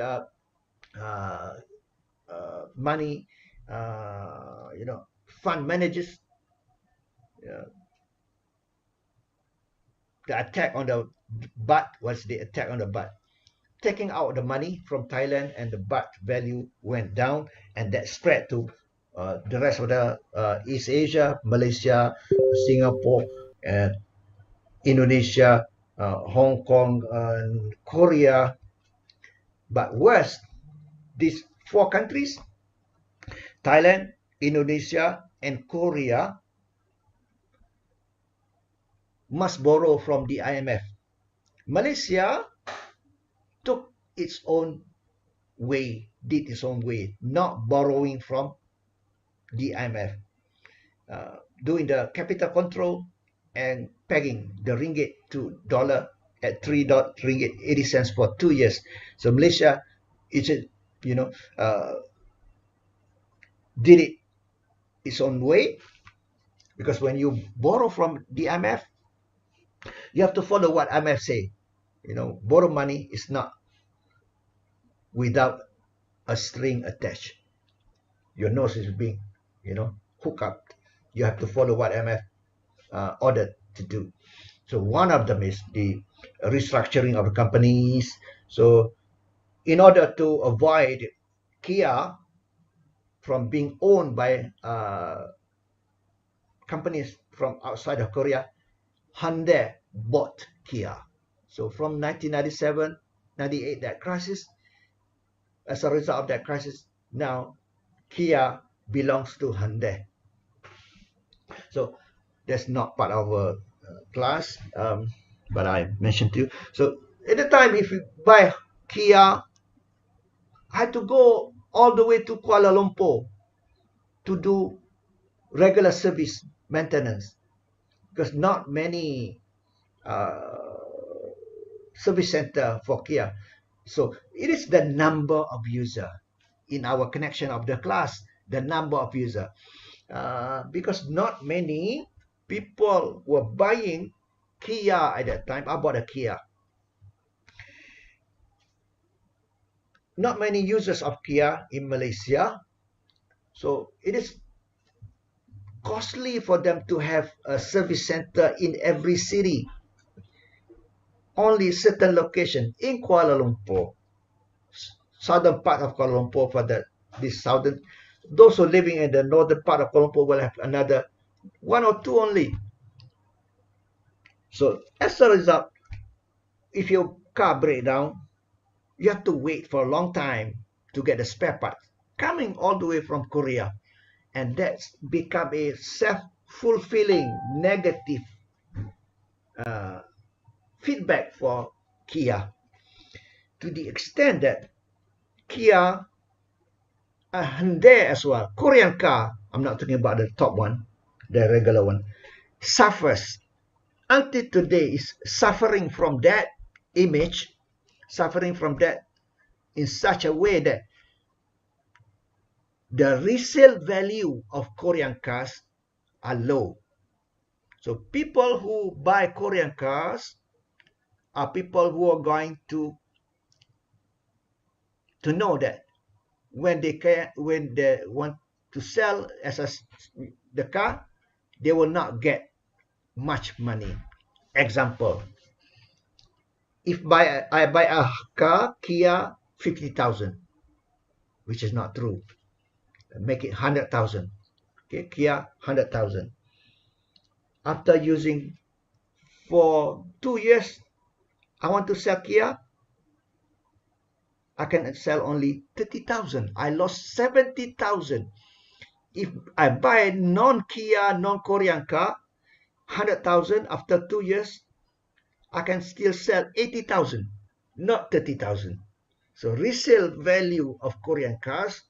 [SPEAKER 1] money, fund managers. The attack on the baht was the attack on the baht. Taking out the money from Thailand, and the baht value went down, and that spread to the rest of the East Asia, Malaysia, Singapore, and Indonesia, Hong Kong, and Korea. But worse, these four countries, Thailand, Indonesia, and Korea, must borrow from the IMF. Malaysia took its own way, did its own way, not borrowing from the IMF, doing the capital control and pegging the ringgit to dollar at 3 ringgit 80 cents for 2 years. So Malaysia, did it its own way, because when you borrow from the IMF, you have to follow what IMF say. Borrow money is not without a string attached. Your nose is being, hooked up. You have to follow what IMF ordered to do. So one of them is the restructuring of the companies. So in order to avoid Kia from being owned by companies from outside of Korea, Hyundai bought Kia. So from 1997-98, that crisis, as a result of that crisis, now Kia belongs to Hyundai. So that's not part of our class, but I mentioned to you. So at the time, if you buy Kia, I had to go all the way to Kuala Lumpur to do regular service maintenance, because not many service center for Kia. So it is the number of user in our connection of the class, the number of user, because not many people were buying Kia at that time. I bought a Kia. Not many users of Kia in Malaysia, so it is costly for them to have a service center in every city. Only certain location in Kuala Lumpur, southern part of Kuala Lumpur for this southern. Those who are living in the northern part of Kuala Lumpur will have another 1 or 2 only. So as a result, if your car breaks down, you have to wait for a long time to get the spare parts coming all the way from Korea. And that's become a self-fulfilling negative feedback for Kia, to the extent that Kia, Hyundai as well, Korean car, I'm not talking about the top one, the regular one, suffers until today, is suffering from that image, suffering from that in such a way that the resale value of Korean cars are low. So people who buy Korean cars are people who are going to know that when they want to sell the car, they will not get much money. Example, if I buy a car, Kia, 50,000, which is not true. Make it 100,000. Okay, Kia, 100,000. After using for 2 years, I want to sell Kia, I can sell only 30,000. I lost 70,000. If I buy non-Kia, non-Korean car, 100,000, after 2 years, I can still sell 80,000, not 30,000. So resale value of Korean cars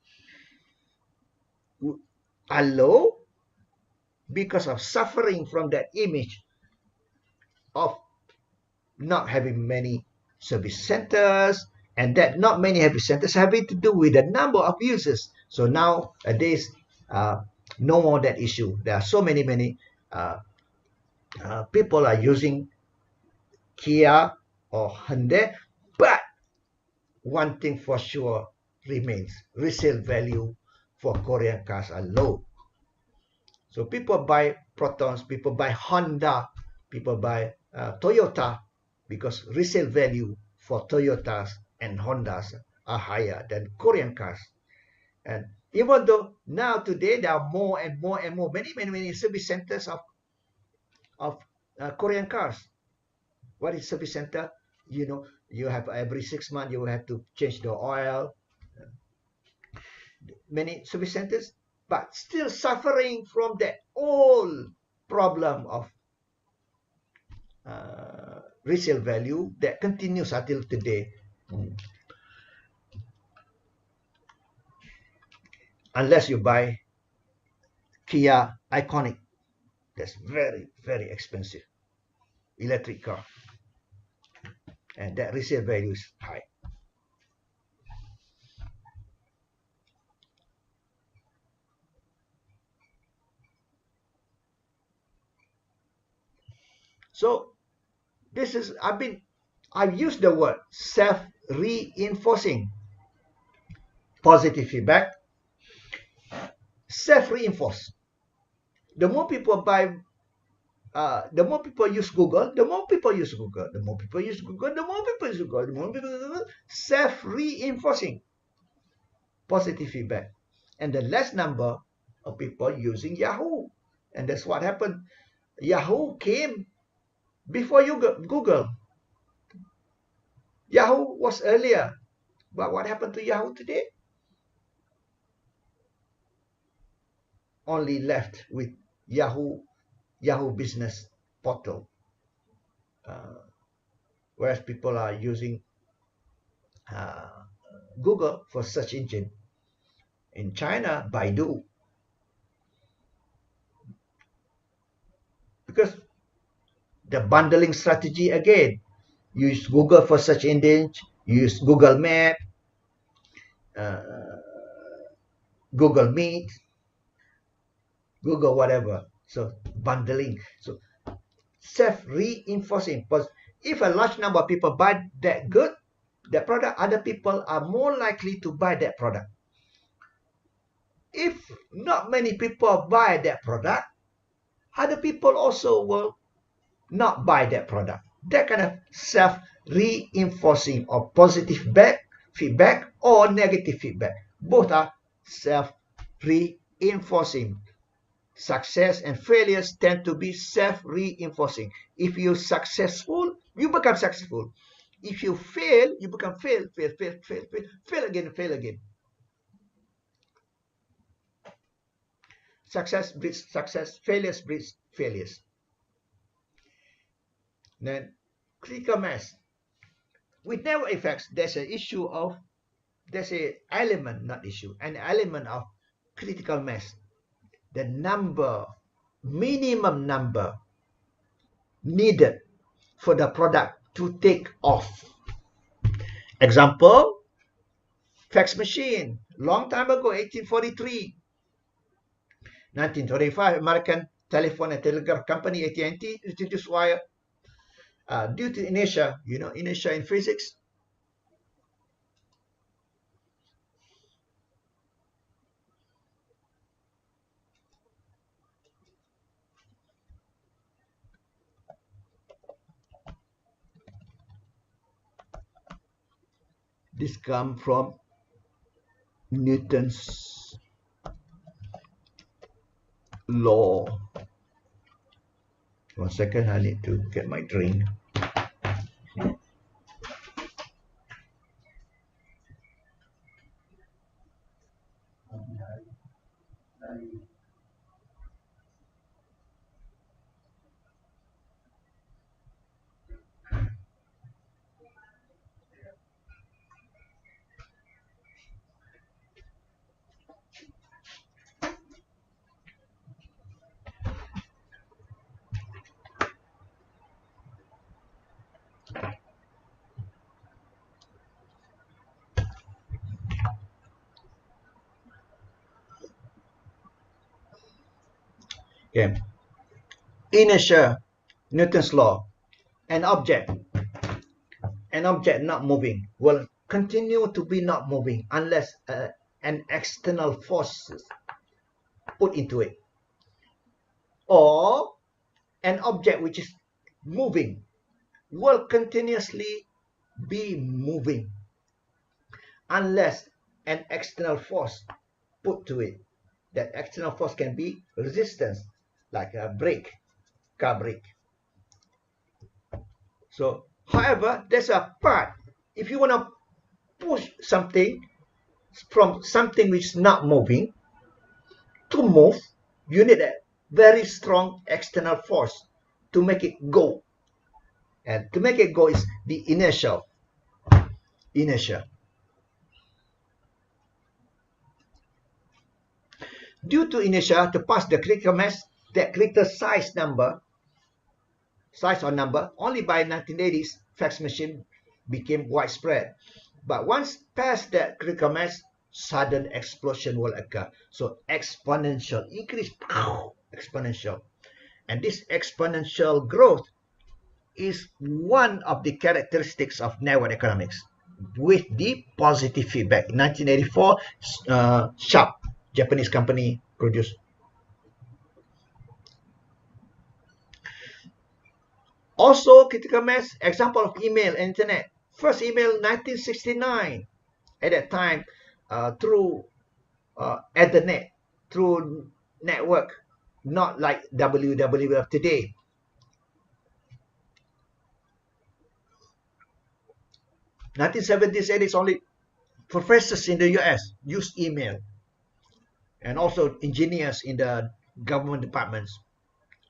[SPEAKER 1] are low because of suffering from that image of not having many service centers, and that not many service centers having to do with the number of users. So nowadays, no more that issue. There are so many people are using Kia or Hyundai, but one thing for sure remains: resale value for Korean cars are low. So people buy Protons, people buy Honda, people buy Toyota, because resale value for Toyotas and Hondas are higher than Korean cars. And even though now today there are more and more and more, many service centers of Korean cars. What is service center? You know, you have every 6 months you have to change the oil. Many service centers, but still suffering from that old problem of resale value that continues until today. Unless you buy Kia Iconic, that's very expensive electric car, and that resale value is high. So this is, I've used the word self-reinforcing positive feedback. Self-reinforce. The more people buy, the more people use Google, the more people use Google, the more people use Google, the more people use Google, the more people use Google. Self-reinforcing positive feedback. And the less number of people using Yahoo. And that's what happened. Yahoo came before Google. Yahoo was earlier. But what happened to Yahoo today? Only left with Yahoo Business Portal. Whereas people are using Google for search engine. In China, Baidu. Because the bundling strategy again, you use Google for search engine, you use Google Map, Google Meet, Google whatever. So bundling. So self-reinforcing. Because if a large number of people buy that product, other people are more likely to buy that product. If not many people buy that product, other people also will not buy that product. That kind of self-reinforcing or positive feedback feedback or negative feedback. Both are self-reinforcing. Success and failures tend to be self-reinforcing. If you're successful, you become successful. If you fail, you become fail again. Success breeds success, failures breeds failures. Then critical mass. With network effects, there's an element of critical mass. The minimum number needed for the product to take off. Example, fax machine. Long time ago, 1843. 1925, American Telephone and Telegraph Company, AT&T, introduced wire. Due to inertia, inertia in physics. This comes from Newton's law. 1 second, I need to get my drink. Okay. Inertia, Newton's law. An object not moving will continue to be not moving unless an external force is put into it. Or an object which is moving will continuously be moving unless an external force put to it. That external force can be resistance, like a brake, car brake. So, however, there's a part. If you want to push something from something which is not moving to move, you need a very strong external force to make it go. And to make it go is the inertia. Due to inertia, to pass the critical mass, the critical size or number, only by 1980s, fax machine became widespread. But once past that critical mass, sudden explosion will occur. So exponential increase, exponential. And this exponential growth is one of the characteristics of network economics with the positive feedback. In 1984, Sharp, Japanese company, produced. Also, critical mass, example of email and internet. First email, 1969. At that time, through Ethernet, through network, not like WWF of today. In 1970s, 80s, only professors in the US used email, and also engineers in the government departments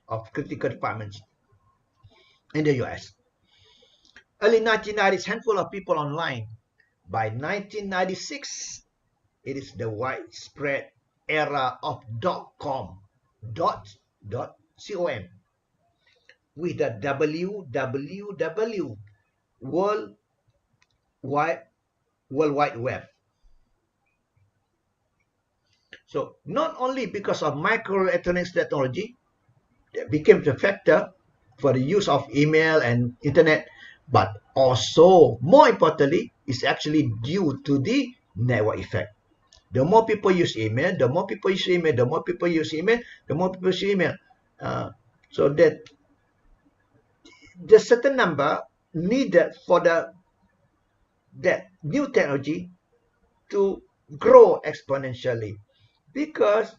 [SPEAKER 1] of critical departments in the US. Early 1990s, handful of people online. By 1996, it is the widespread era of .com, .com, with the www, World Wide Web. So not only because of microelectronics technology that became the factor for the use of email and internet, but also, more importantly, is actually due to the network effect. The more people use email, the more people use email, the more people use email, the more people use email. So that the certain number needed for the that new technology to grow exponentially, because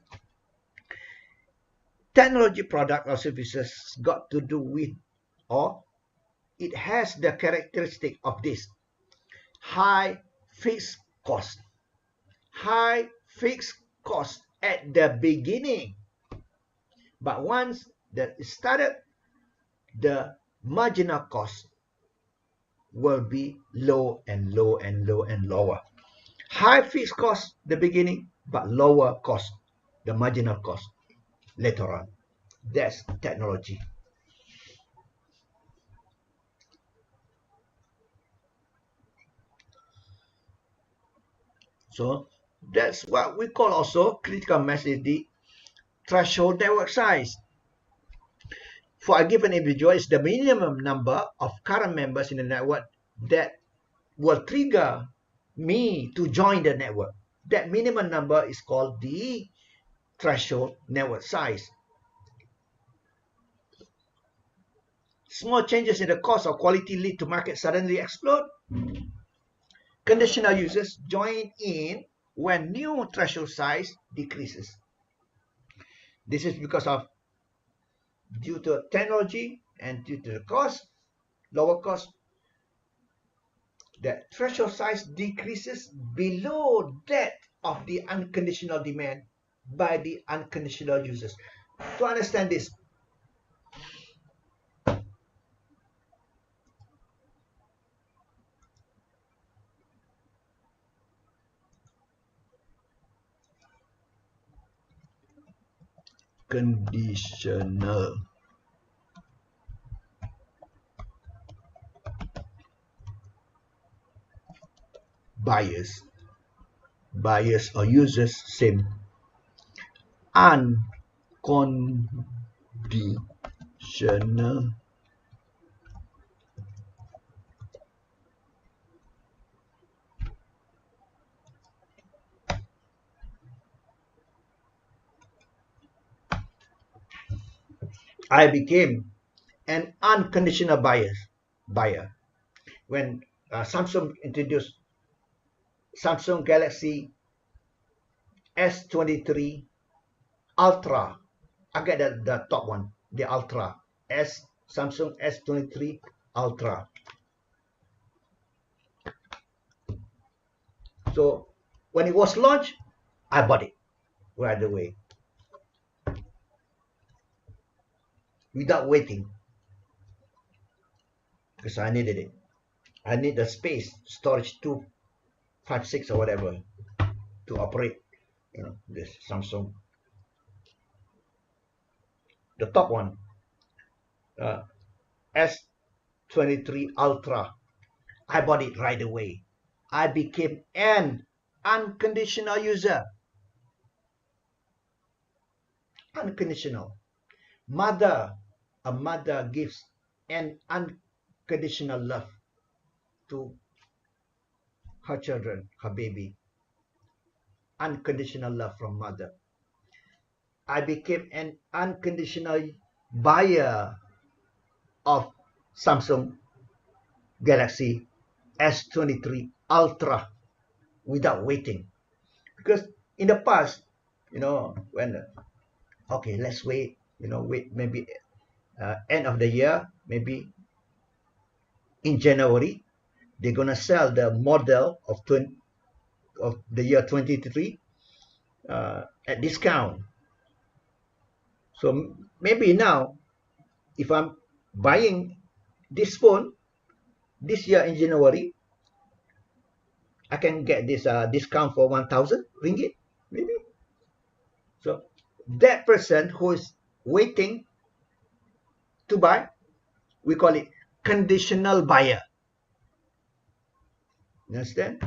[SPEAKER 1] technology product or services got to do with, or it has the characteristic of this high fixed cost. High fixed cost at the beginning. But once that it started, the marginal cost will be low and low and low and lower. High fixed cost the beginning, but lower cost, the marginal cost later on. That's technology. So that's what we call also critical mass is the threshold network size. For a given individual, it's the minimum number of current members in the network that will trigger me to join the network. That minimum number is called the threshold network size. Small changes in the cost or quality lead to market suddenly explode. Conditional users join in when new threshold size decreases. This is because of due to technology and due to the cost, lower cost, the threshold size decreases below that of the unconditional demand by the unconditional users. To understand this, conditional buyers or users, same, unconditional I became an unconditional buyer when Samsung introduced Samsung Galaxy S23 Ultra. I get the top one, the Ultra. Samsung S23 Ultra. So when it was launched, I bought it right away without waiting because I needed it. I need the space, storage 256 or whatever to operate, this Samsung. The top one, uh, S23 Ultra. I bought it right away. I became an unconditional user. Unconditional. A mother gives an unconditional love to her children, her baby. Unconditional love from mother. I became an unconditional buyer of Samsung Galaxy S23 Ultra without waiting. Because in the past, when, okay, let's wait, wait maybe end of the year, maybe in January, they're going to sell the model of the year 23 at discount. So maybe now, if I'm buying this phone this year in January, I can get this discount for 1,000 ringgit, maybe. So that person who is waiting to buy, we call it conditional buyer. You understand?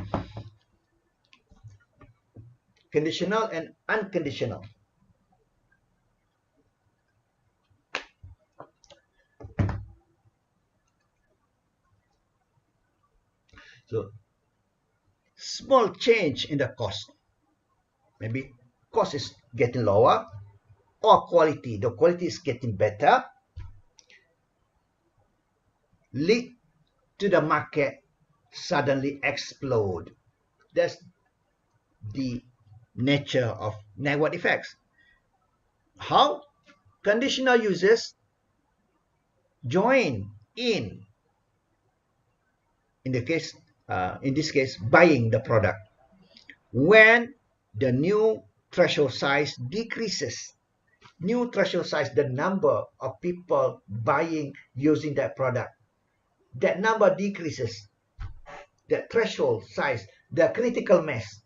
[SPEAKER 1] Conditional and unconditional. So small change in the cost. Maybe cost is getting lower, or the quality is getting better, lead to the market suddenly explode. That's the nature of network effects. How conditional users join in this case, buying the product when the new threshold size decreases. New threshold size, the number of people buying using that product, that number decreases. The threshold size, the critical mass.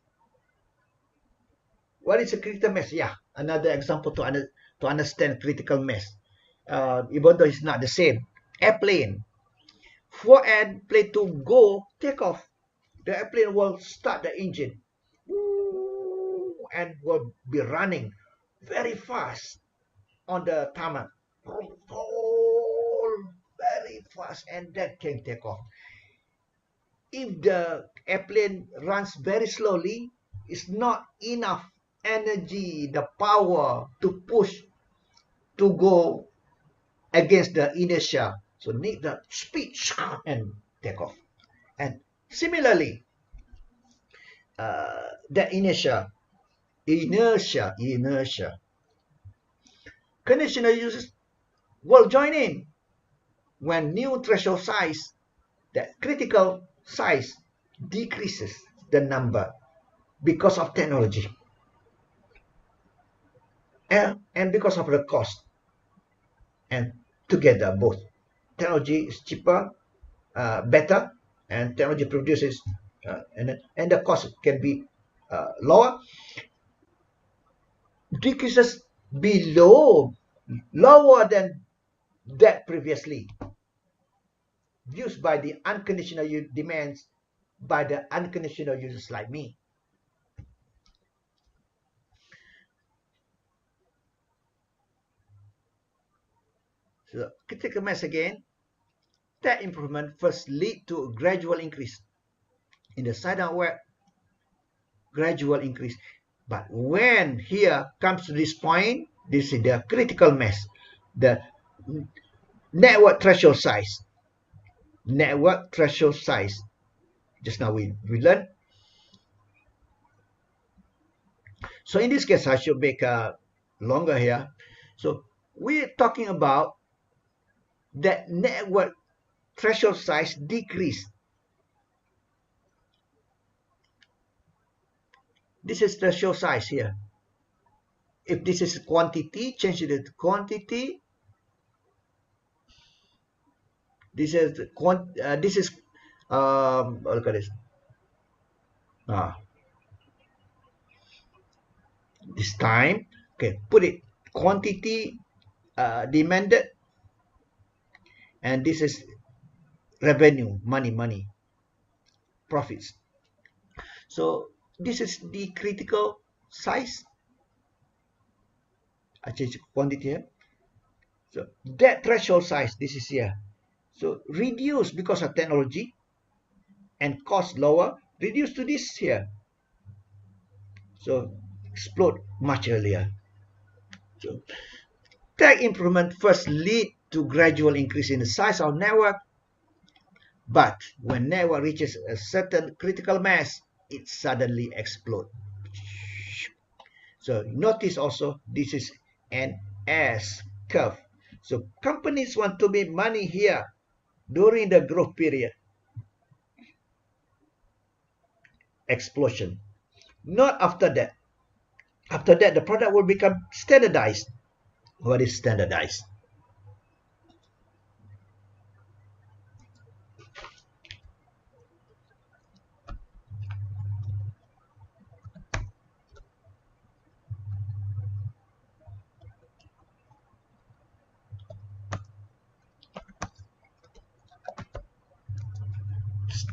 [SPEAKER 1] What is a critical mass? Yeah, another example to understand critical mass. Even though it's not the same. Airplane. For an plane to go take off, the airplane will start the engine and will be running very fast on the tarmac. Very fast, and that can take off. If the airplane runs very slowly, it's not enough energy, the power to push to go against the inertia. So need the speed and take off. And similarly, the inertia. Conditional users will join in when new threshold size, the critical size, decreases the number because of technology and because of the cost. And together, both technology is cheaper, better, and technology produces, and the cost can be lower, decreases below, lower than that previously used by the unconditional demands by the unconditional users like me. So critical mass again, that improvement first lead to a gradual increase in the side web, gradual increase. But when here comes to this point, this is the critical mass, the network threshold size. Network threshold size. Just now we learned. So in this case, I should make a longer here. So we're talking about that network threshold size decrease. This is threshold size here. If this is quantity, change it to quantity. This is look at this. This time, okay, put it quantity demanded, and this is revenue, money, profits. So this is the critical size. I change quantity here. So that threshold size, this is here. So reduce because of technology and cost lower, reduce to this here. So explode much earlier. So tech improvement first lead to gradual increase in the size of network, but when network reaches a certain critical mass, it suddenly explodes. So notice also this is an S curve. So companies want to make money here during the growth period. Explosion. Not after that. After that, the product will become standardized. What is standardized?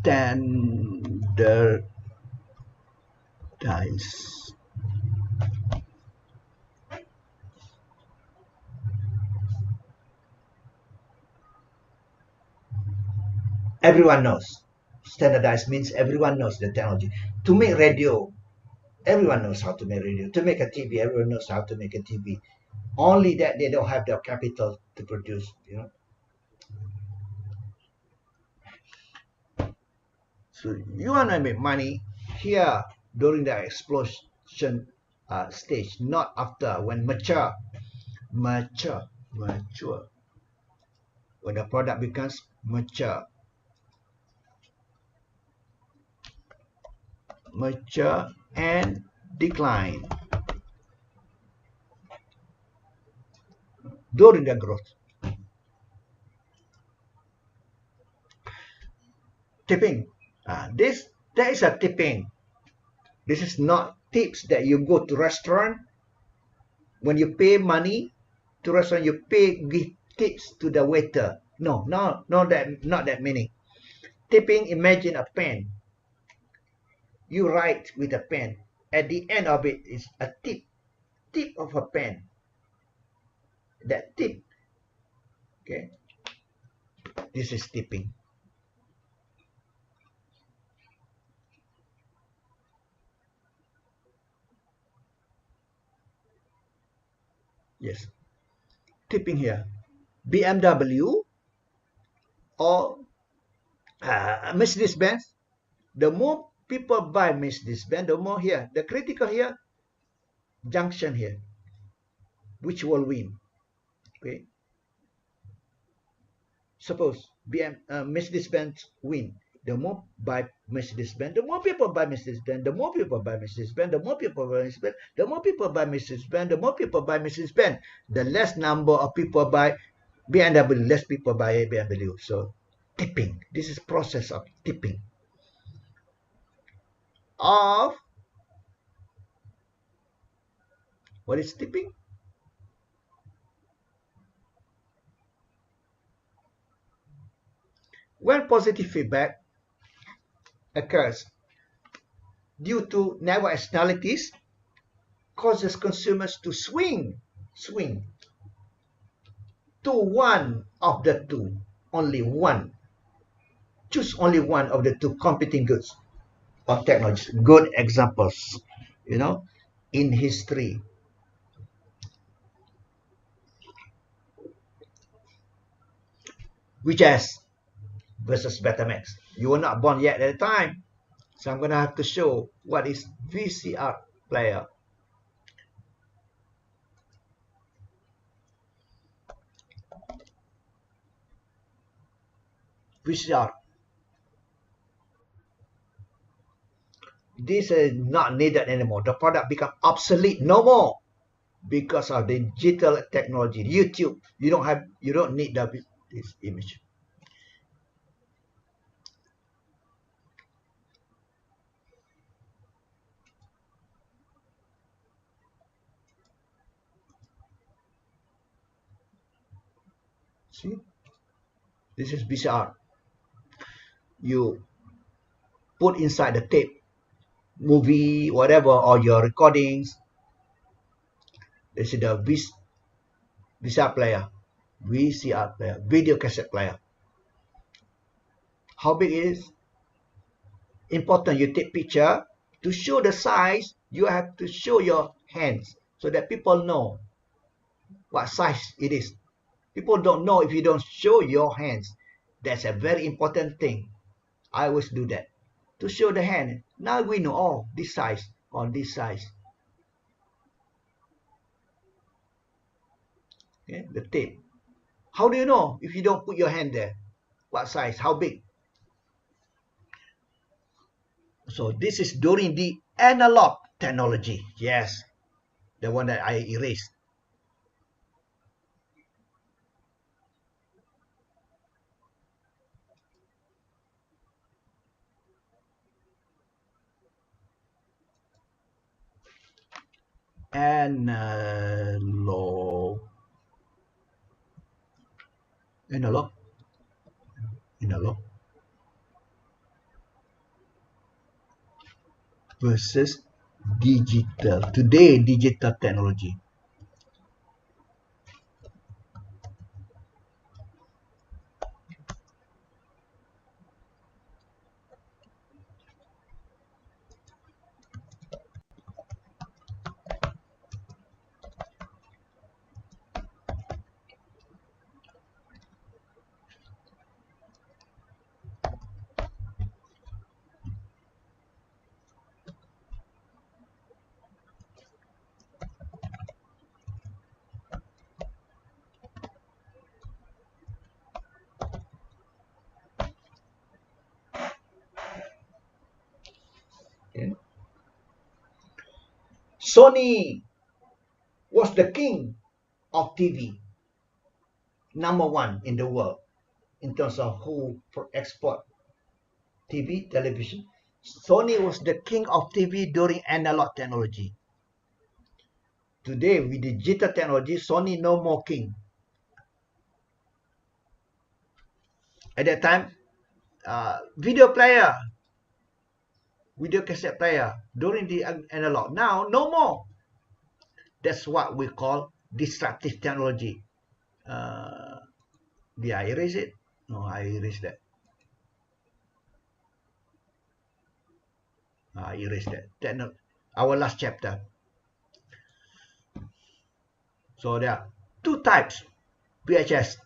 [SPEAKER 1] Standardized. Everyone knows. Standardized means everyone knows the technology. To make radio, everyone knows how to make radio. To make a TV, everyone knows how to make a TV. Only that they don't have the capital to produce, So you want to make money here during the explosion stage, not after, when mature, when the product becomes mature and decline during the growth. Tipping. There is a tipping. This is not tips that you go to restaurant. When you pay money to restaurant, you give tips to the waiter. No, not that many. Tipping, imagine a pen. You write with a pen. At the end of it is a tip of a pen. That tip. Okay. This is tipping. Yes. Tipping here. BMW or Mercedes-Benz. The more people buy Mercedes-Benz, the more here. The critical here, junction here. Which will win? Okay. Suppose Mercedes-Benz win. The more buy Mercedes-Benz, the more people buy Mercedes-Benz, the more people buy Mercedes-Benz, the more people buy Mercedes-Benz, the more people buy Mercedes-Benz, the more people buy Mercedes-Benz. The less number of people buy BMW, less people buy BMW. So tipping. This is process of tipping. Of what is tipping? When positive feedback occurs due to network externalities, causes consumers to swing to one of the two, only one. Choose only one of the two competing goods or technologies. Good examples, in history. VHS versus Betamax. You were not born yet at the time, so I'm going to have to show what is VCR player. VCR. This is not needed anymore. The product become obsolete, no more, because of the digital technology. YouTube, you don't need this image. See, this is VCR. You put inside the tape, movie, whatever, or your recordings. This is the VCR player, video cassette player. How big it is? Important. You take picture to show the size. You have to show your hands so that people know what size it is. People don't know if you don't show your hands. That's a very important thing. I always do that to show the hand. Now we know, oh, this size on this size. Okay, the tape. How do you know if you don't put your hand there? What size? How big? So this is during the analog technology. Yes, the one that I erased. Analog versus digital. Today, digital technology. Okay. Sony was the king of TV, number one in the world in terms of who export television. Sony was the king of TV during analog technology. Today, with digital technology, Sony no more king. At that time, video player, video cassette player during the analog. Now, no more. That's what we call disruptive technology. Did I erase it? No, I erased that. I erased that. Our last chapter. So there are two types VHS.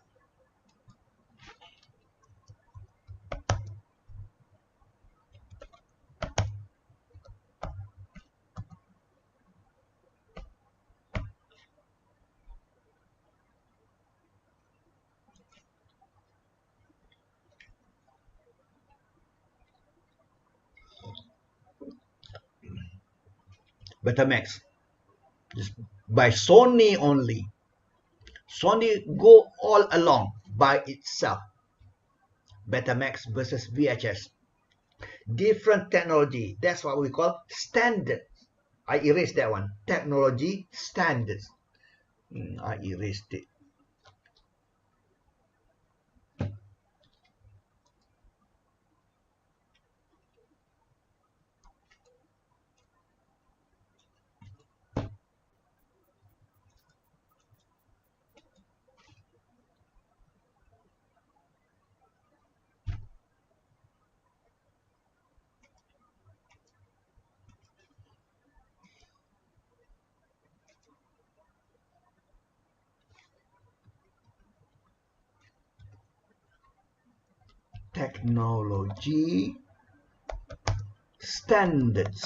[SPEAKER 1] Betamax. Just by Sony only. Sony go all along by itself. Betamax versus VHS. Different technology. That's what we call standard. I erased that one. Technology standards. I erased it. Technology standards.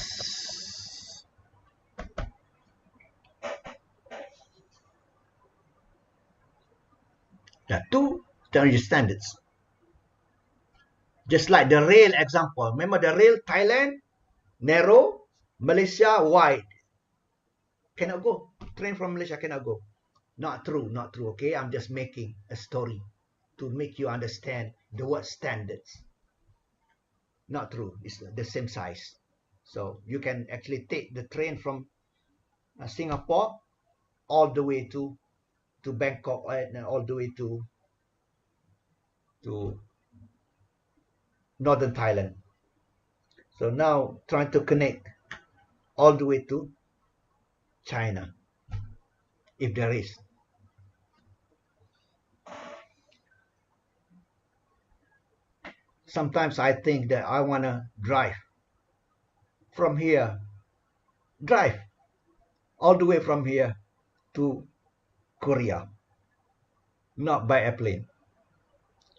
[SPEAKER 1] There are two technology standards. Just like the rail example. Remember the rail, Thailand, narrow, Malaysia, wide. Cannot go. Train from Malaysia cannot go. Not true, not true. Okay, I'm just making a story to make you understand the word standards. Not true. It's the same size. So you can actually take the train from Singapore all the way to Bangkok and all the way to northern Thailand. So now trying to connect all the way to China, if there is. Sometimes I think that I want to drive from here, drive all the way from here to Korea, not by airplane.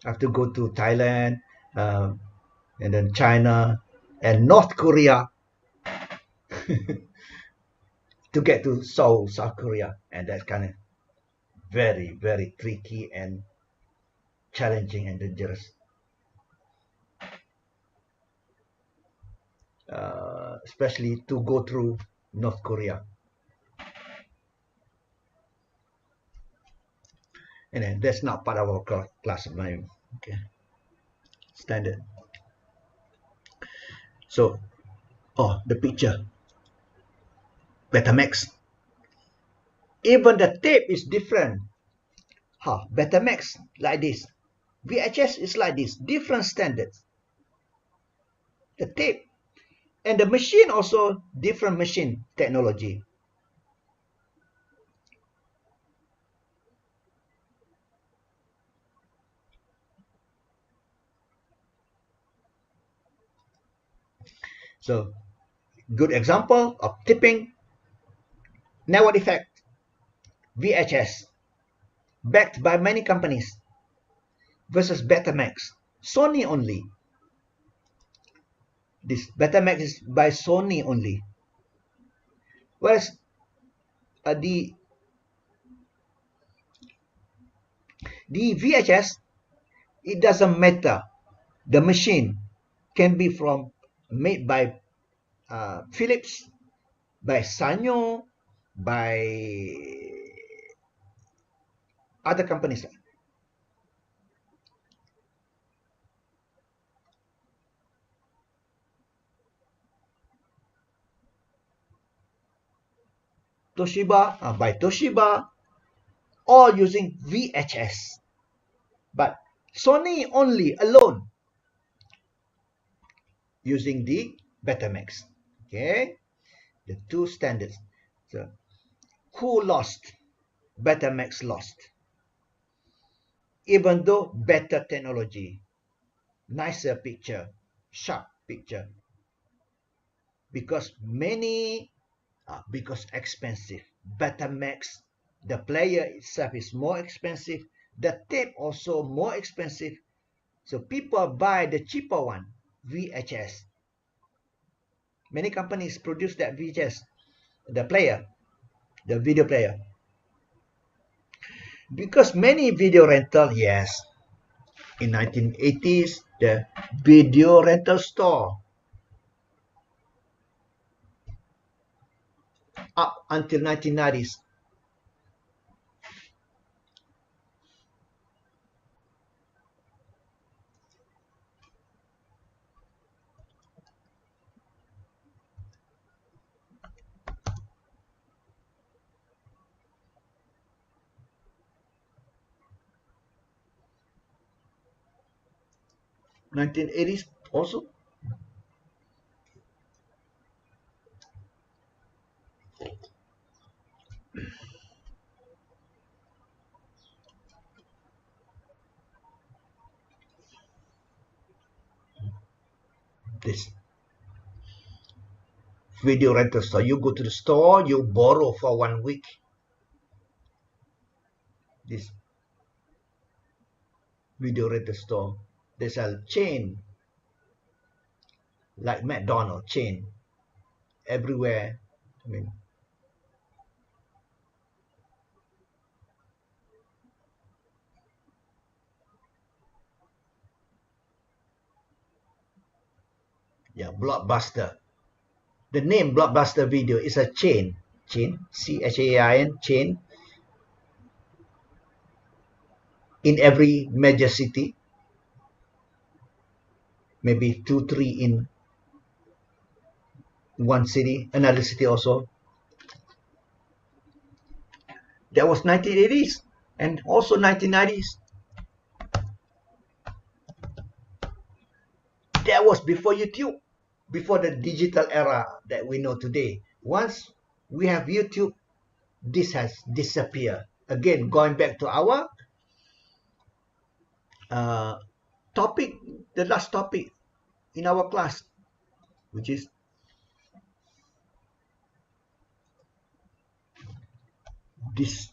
[SPEAKER 1] I have to go to Thailand, and then China and North Korea to get to Seoul, South Korea. And that's kind of very, very tricky and challenging and dangerous. Especially to go through North Korea. And then that's not part of our class of my, okay, standard. So, the picture, Betamax. Even the tape is different. Betamax like this, VHS is like this, different standards. The tape and the machine also different machine technology. So, good example of tipping network effect, VHS, backed by many companies, versus Betamax, Sony only. This Betamax is by Sony only. Whereas the VHS, it doesn't matter. The machine can be made by Philips, by Sanyo, by other companies. Toshiba, by Toshiba, all using VHS. But Sony only alone using the Betamax. Okay, the two standards. So who lost? Betamax lost. Even though better technology, nicer picture, sharp picture, because many, because expensive. Betamax, the player itself is more expensive. The tape also more expensive. So people buy the cheaper one, VHS. Many companies produce that VHS, the player, the video player. Because many video rental, yes, in 1980s, the video rental store up until 1990s. '80s also. This video rental store, you go to the store, you borrow for 1 week. This video rental store, they sell chain, like McDonald's chain, everywhere. I mean, yeah, Blockbuster. The name Blockbuster Video is a chain, CHAIN, chain, in every major city, maybe 2, 3 in one city, another city also. That was 1980s and also 1990s. That was before YouTube, before the digital era that we know today. Once we have YouTube, this has disappeared. Again, going back to our topic, the last topic in our class, which is this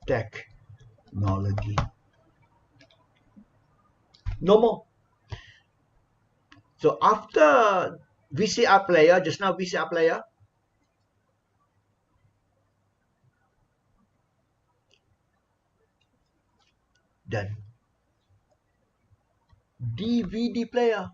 [SPEAKER 1] technology. No more. So after VCR player, just now VCR player, then DVD player.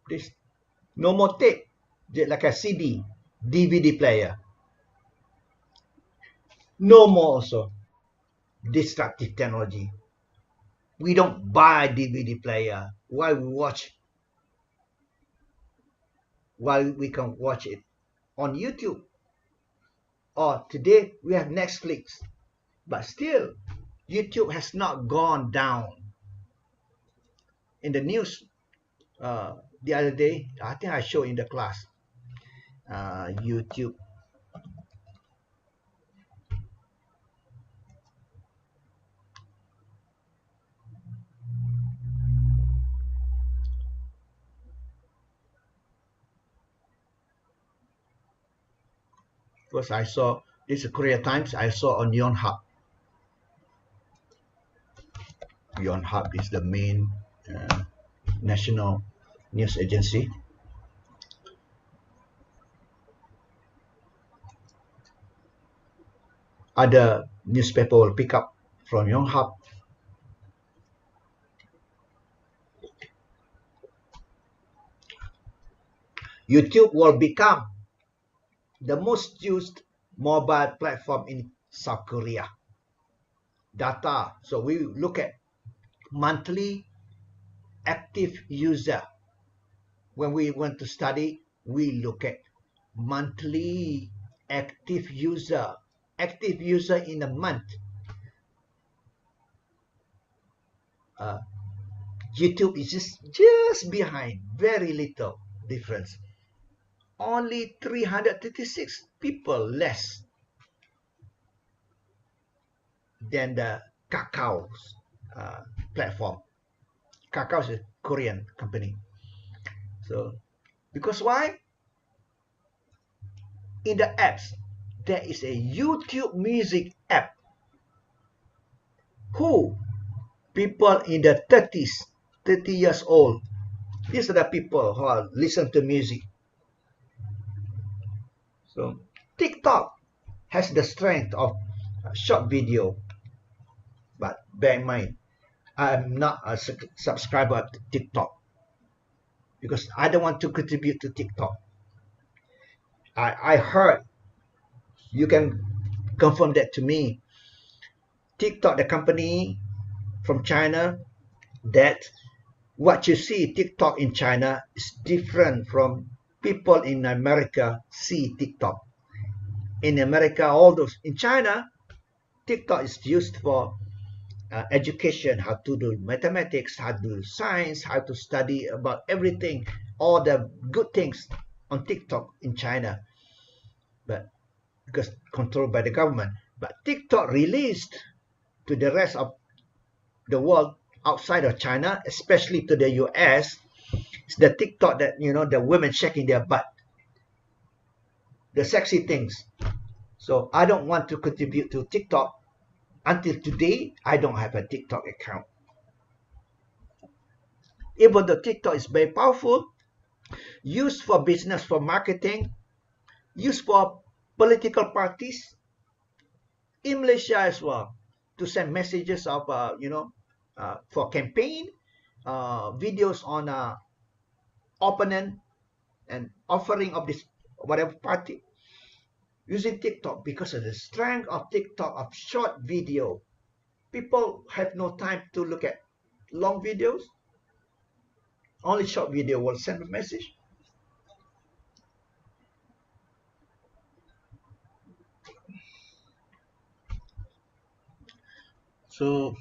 [SPEAKER 1] This no more tape, like a CD, DVD player. No more also. Destructive technology. We don't buy DVD player. Why we watch? Why we can watch it on YouTube? Or today we have Netflix. But still, YouTube has not gone down. In the news the other day, I think I showed in the class, YouTube. First I saw, this is Korea Times, I saw on Yonhap. Yonhap is the main national news agency. Other newspaper will pick up from Yonhap. YouTube will become the most used mobile platform in South Korea. Data. So we look at monthly active user. When we want to study, we look at monthly active user. Active user in a month. YouTube is just behind, very little difference. Only 336 people less than the Kakao's platform. Kakao is a Korean company. So, because why? In the apps, there is a YouTube music app. Who? People in the 30s, 30 years old. These are the people who are listen to music. So, TikTok has the strength of short video. But bear in mind, I'm not a subscriber to TikTok because I don't want to contribute to TikTok. I heard, you can confirm that to me, TikTok, the company from China, that what you see TikTok in China is different from people in America see TikTok. In America, all those in China, TikTok is used for education, how to do mathematics, how to do science, how to study about everything, all the good things on TikTok in China, but because controlled by the government. But TikTok released to the rest of the world outside of China, especially to the US, it's the TikTok that, the women shaking their butt, the sexy things. So I don't want to contribute to TikTok. Until today, I don't have a TikTok account. Even though TikTok is very powerful, used for business, for marketing, used for political parties in Malaysia as well, to send messages of, for campaign, videos on opponent and offering of this whatever party, using TikTok because of the strength of TikTok of short video. People have no time to look at long videos. Only short video will send a message. So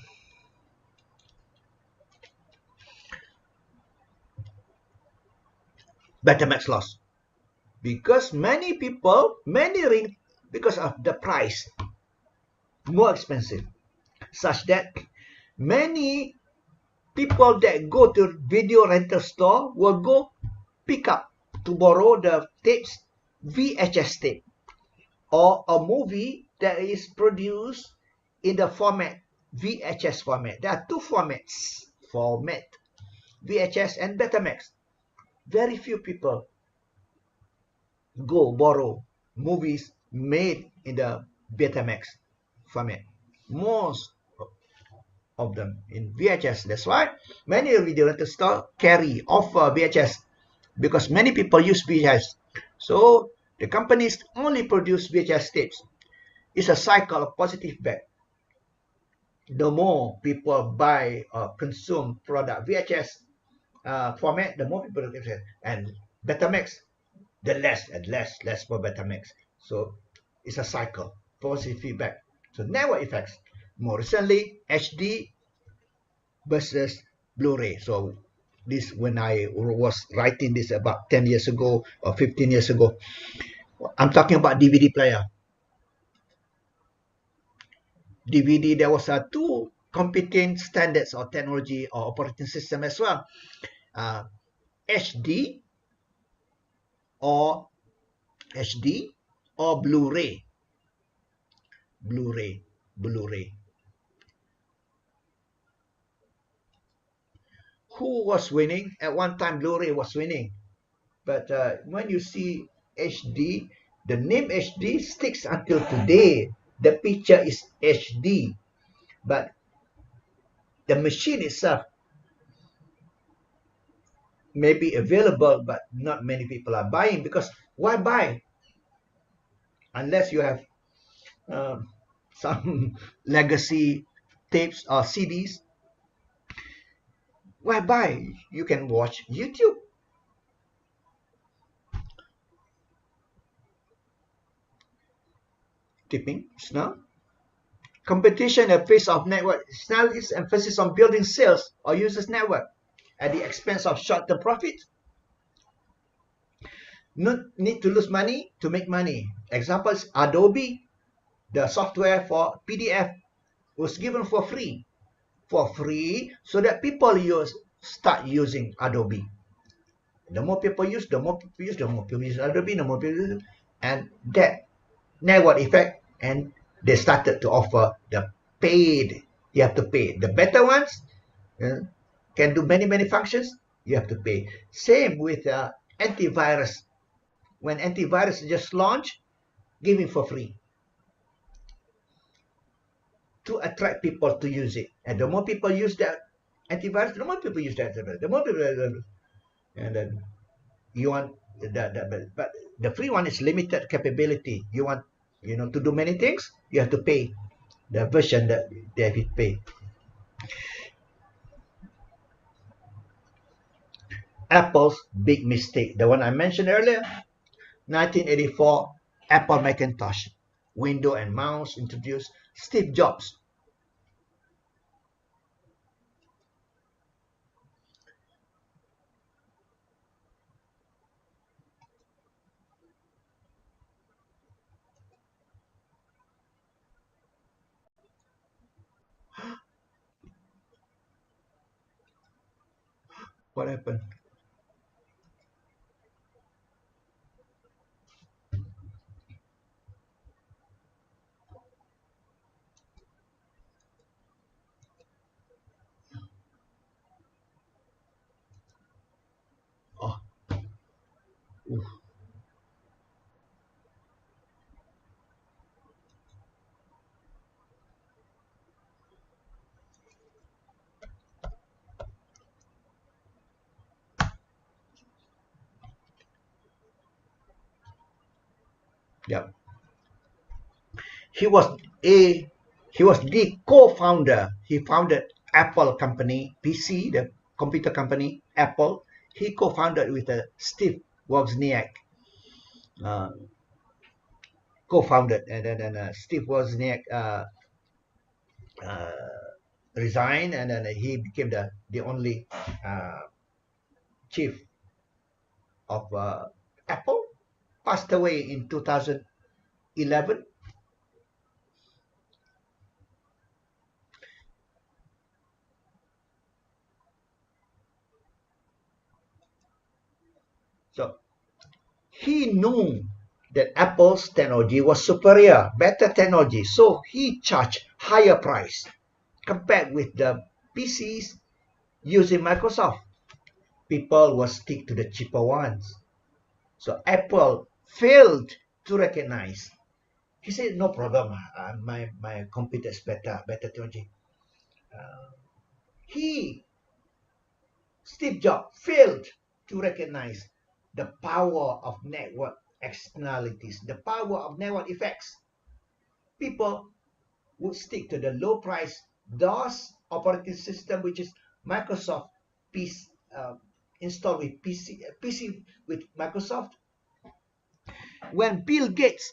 [SPEAKER 1] Betamax loss because many people, many ring, because of the price more expensive, such that many people that go to video rental store will go pick up to borrow the tapes, VHS tape, or a movie that is produced in the format VHS format. There are two formats, VHS and Betamax. Very few people go borrow movies made in the Betamax format. Most of them in VHS. That's why many video rental store offer VHS because many people use VHS. So the companies only produce VHS tapes. It's a cycle of positive back. The more people buy or consume product VHS format, the more people get it. And Betamax, the less and less for Betamax. So it's a cycle, positive feedback. So network effects. More recently, HD versus Blu-ray. So this, when I was writing this about 10 years ago or 15 years ago, I'm talking about DVD player. DVD, there was two competing standards or technology or operating system as well. HD or HD or Blu-ray. Blu-ray. who was winning? At one time, Blu-ray was winning. But when you see HD, the name HD sticks until today. The picture is HD, but the machine itself may be available, but not many people are buying, because why buy unless you have um, some legacy tapes or CDs? Why buy? You can watch YouTube. Tipping Snell. Competition at pace of network. Snell is emphasis on building sales or users network at the expense of short-term profit. Not need to lose money to make money. Examples: Adobe, the software for PDF, was given for free. So that people start using Adobe. The more people use, the more people use, the more people use Adobe, the more people use, and that network effect, and they started to offer the paid. You have to pay. The better ones can do many functions. You have to pay. Same with antivirus. When antivirus just launched, giving for free to attract people to use it. And the more people use that antivirus, the more people use that. The more people, and then you want but the free one is limited capability. You want to do many things, you have to pay the version that David pay. Apple's big mistake, the one I mentioned earlier, 1984 Apple Macintosh, window and mouse introduced. Steve Jobs. What happened? Oh, oof. Yeah. He was a he was the co-founder. He founded Apple company, PC, the computer company Apple. He co-founded with Steve Wozniak, uh, co-founded, and then Steve Wozniak uh, resigned, and then he became the only uh, chief of Apple. Passed away in 2011. So he knew that Apple's technology was superior, better technology, so he charged higher price compared with the PCs using Microsoft. People will stick to the cheaper ones. So Apple failed to recognize. He said, no problem, my computer is better technology. Uh, he, Steve Jobs, failed to recognize the power of network externalities, the power of network effects. People would stick to the low price DOS operating system, which is Microsoft PC, installed with PC with Microsoft. When Bill Gates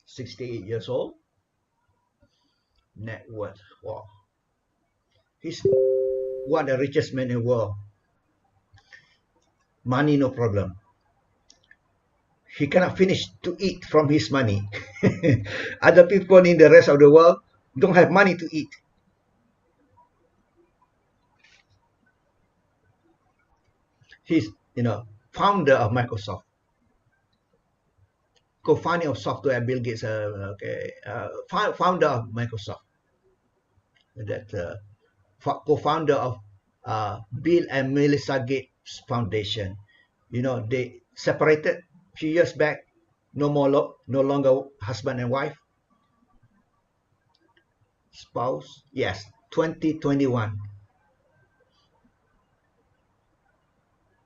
[SPEAKER 1] 68 years old, net worth, wow, he's one of the richest men in the world. money no problem. He cannot finish to eat from his money. Other people in the rest of the world don't have money to eat. He's, founder of Microsoft, co-founder of software. Bill Gates, founder of Microsoft. That co-founder of Bill and Melinda Gates Foundation. They separated a few years back. No longer husband and wife, spouse. Yes, 2021.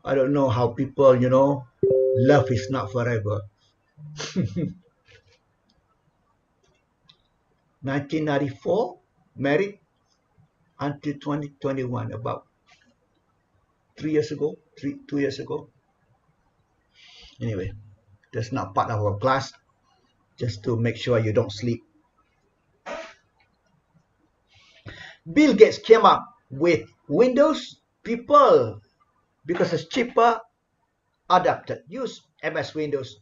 [SPEAKER 1] I don't know how people, love is not forever. 1994, married until 2021, about 3 years ago, 2 years ago. Anyway, that's not part of our class, just to make sure you don't sleep. Bill Gates came up with Windows. People, because it's cheaper, adapted. Use MS Windows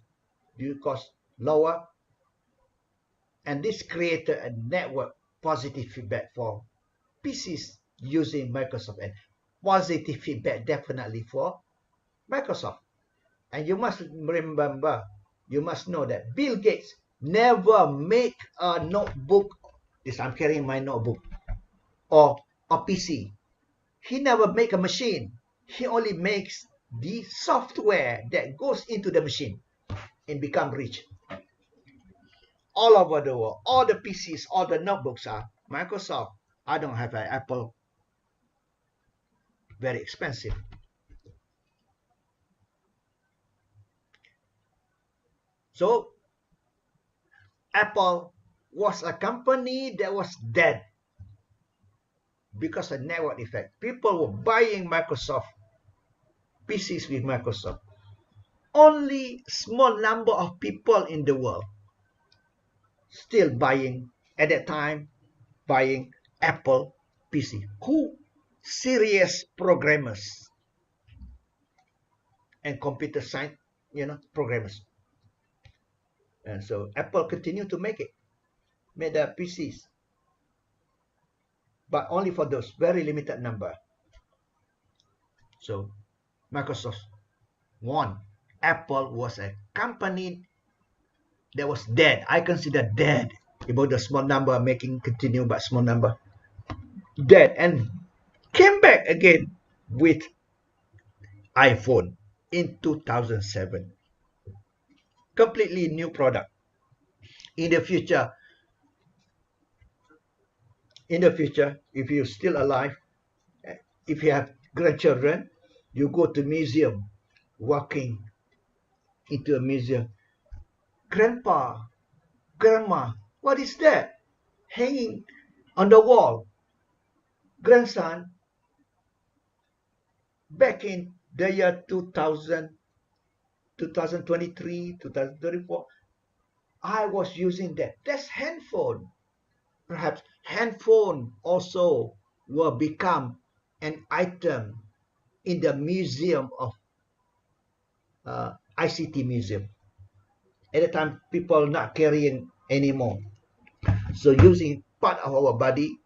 [SPEAKER 1] because lower. And this created a network positive feedback for PCs using Microsoft, and positive feedback definitely for Microsoft. And you must remember, you must know that Bill Gates never make a notebook. This, I'm carrying my notebook, or a PC. He never make a machine. He only makes the software that goes into the machine and become rich. All over the world, all the PCs, all the notebooks are Microsoft. I don't have an Apple, very expensive. So Apple was a company that was dead because of network effect. People were buying Microsoft PCs with Microsoft. Only small number of people in the world still buying, at that time, buying Apple PC. Who? Serious programmers and computer science, programmers. And so Apple continued to make it, made the PCs, but only for those very limited number. So Microsoft won. Apple was a company that was dead. I consider dead about the small number making continue, but small number dead, and came back again with iPhone in 2007. Completely new product. In the future, if you're still alive, if you have grandchildren, you go to museum, walking into a museum. Grandpa, grandma, what is that? Hanging on the wall. Grandson, back in the year 2000, 2023, 2034, I was using that. That's handphone. Perhaps handphone also will become an item in the museum of ICT museum. At the time, people not carrying anymore. So using part of our body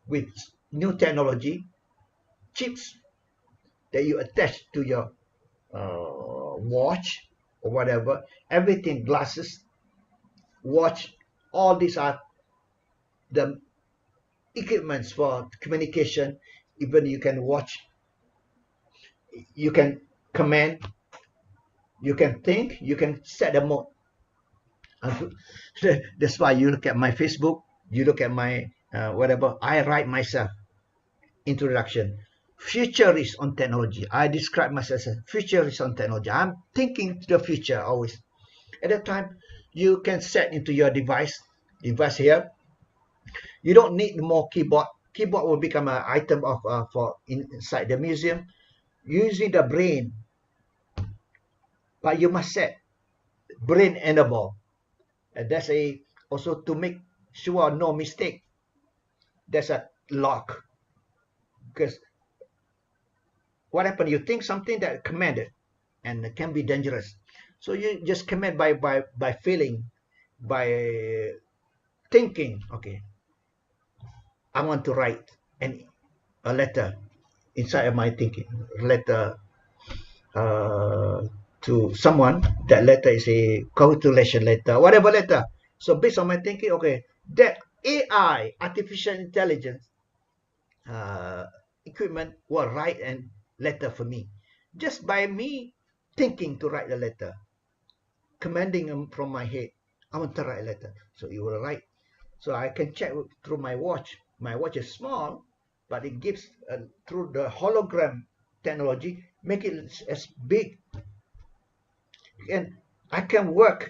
[SPEAKER 1] with new technology, chips that you attach to your watch or whatever, everything, glasses, watch, all these are the equipments for communication. Even you can watch, you can command, you can think, you can set the mode. That's why you look at my Facebook, you look at my whatever, I write myself introduction. Futurist on technology. I describe myself as futurist on technology. I'm thinking to the future always. At that time, you can set into your device here. You don't need more keyboard. Keyboard will become an item of for inside the museum. Using the brain, but you must set brain enable. And that's a also to make sure no mistake. There's a lock, because what happened? You think something that commanded and can be dangerous. So you just command by feeling, by thinking. Okay, I want to write a letter inside of my thinking. Letter uh, to someone. That letter is a congratulation letter, whatever letter. So based on my thinking, okay, that AI, artificial intelligence uh, equipment will write a letter for me just by me thinking to write a letter, commanding them from my head. I want to write a letter, so it will write. So I can check through my watch. My watch is small, but it gives through the hologram technology, make it as big, and I can work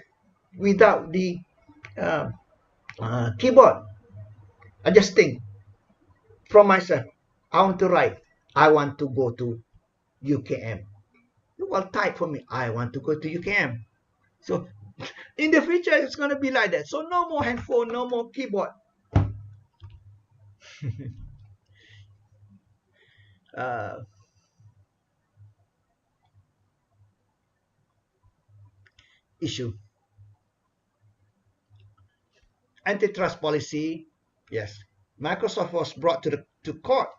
[SPEAKER 1] without the uh, keyboard. I just think from myself. I want to write. I want to go to UKM. You will type for me. I want to go to UKM. So in the future, it's going to be like that. So no more handphone, no more keyboard. uh, issue. Antitrust policy. Yes. Microsoft was brought to court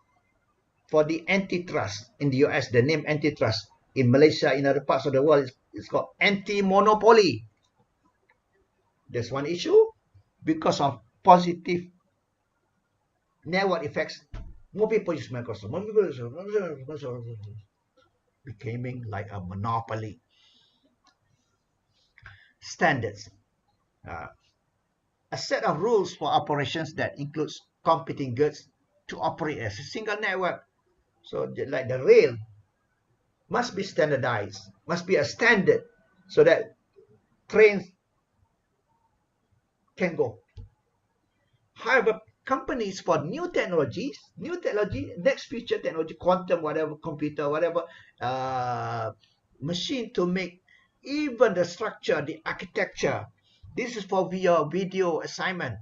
[SPEAKER 1] for the antitrust in the US. The name antitrust in Malaysia, in other parts of the world, it's called anti-monopoly. There's one issue because of positive network effects. More people use Microsoft. More people use Microsoft, becoming like a monopoly. Standards. Uh, a set of rules for operations that includes competing goods to operate as a single network. So like the rail must be standardized, must be a standard so that trains can go. However, companies for new technology, next future technology, quantum, whatever, computer, whatever, machine to make even the structure, the architecture. This is for your video assignment.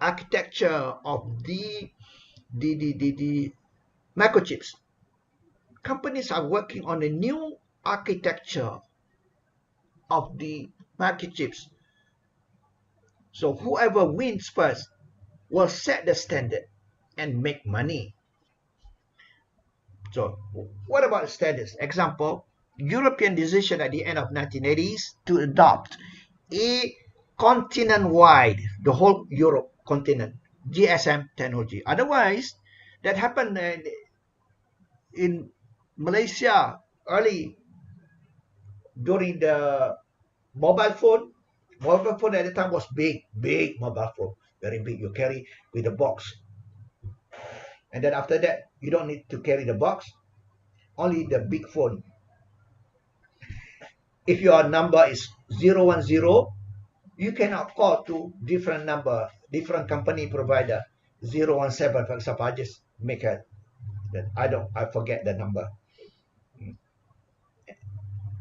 [SPEAKER 1] Architecture of the microchips. Companies are working on a new architecture of the microchips. So whoever wins first will set the standard and make money. So what about standards? Example, European decision at the end of 1980s to adopt a continent-wide, the whole Europe continent, GSM technology. Otherwise, that happened in Malaysia early during the mobile phone. Mobile phone at the time was big mobile phone, very big. You carry with a box. And then after that, you don't need to carry the box, only the big phone. If your number is 010, you cannot call to different number, different company provider. 017, for example, I just make a, I forget the number.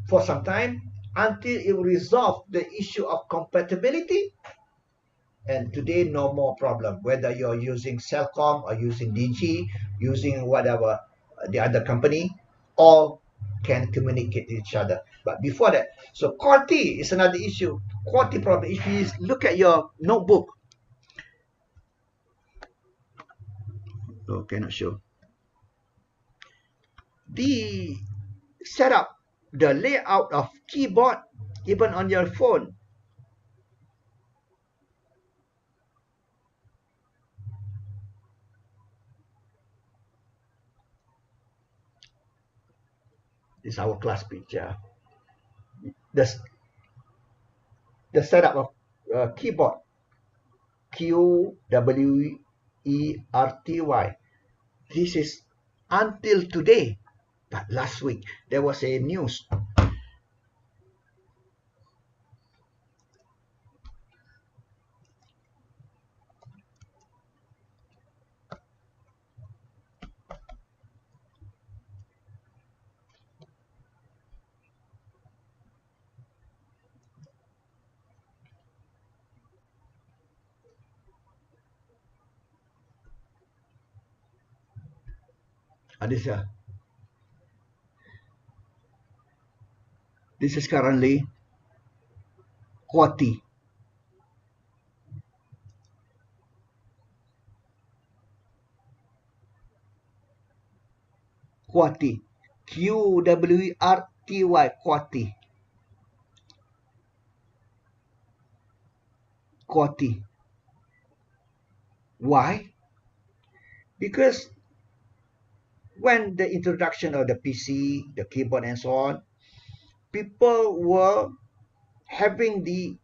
[SPEAKER 1] For some time, until it resolve the issue of compatibility. And today, no more problem. Whether you're using Cellcom or using DG, using whatever the other company, all can communicate with each other. But before that, so quality is another issue. Quality problem. If you look at your notebook, okay, not sure. The setup, the layout of keyboard, even on your phone. This is our class picture. The, the setup of keyboard, QWERTY. This is until today. But last week, there was a news. Adisha, This is currently QWERTY. QWERTY. QWERTY. QWERTY. QWERTY. Why? Because when the introduction of the PC, the keyboard and so on, people were having the,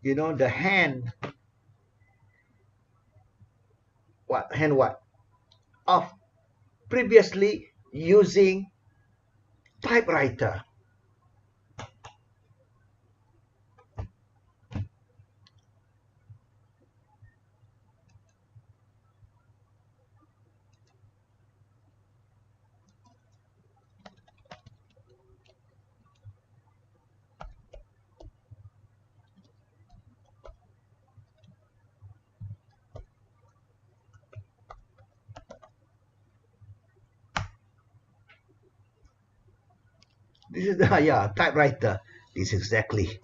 [SPEAKER 1] the hand what? Of previously using typewriter. This is the typewriter. This is exactly.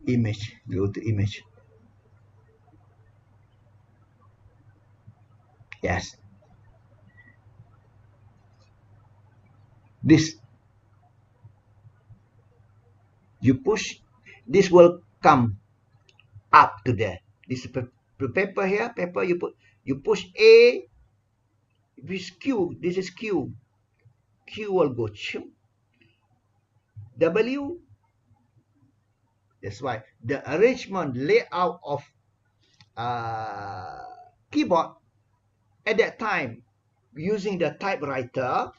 [SPEAKER 1] Image. Go to image. Yes. This. You push. This will come up to there. This paper here. Paper you push A. This Q. This is Q. Q will go W. That's why the arrangement layout of keyboard at that time using the typewriter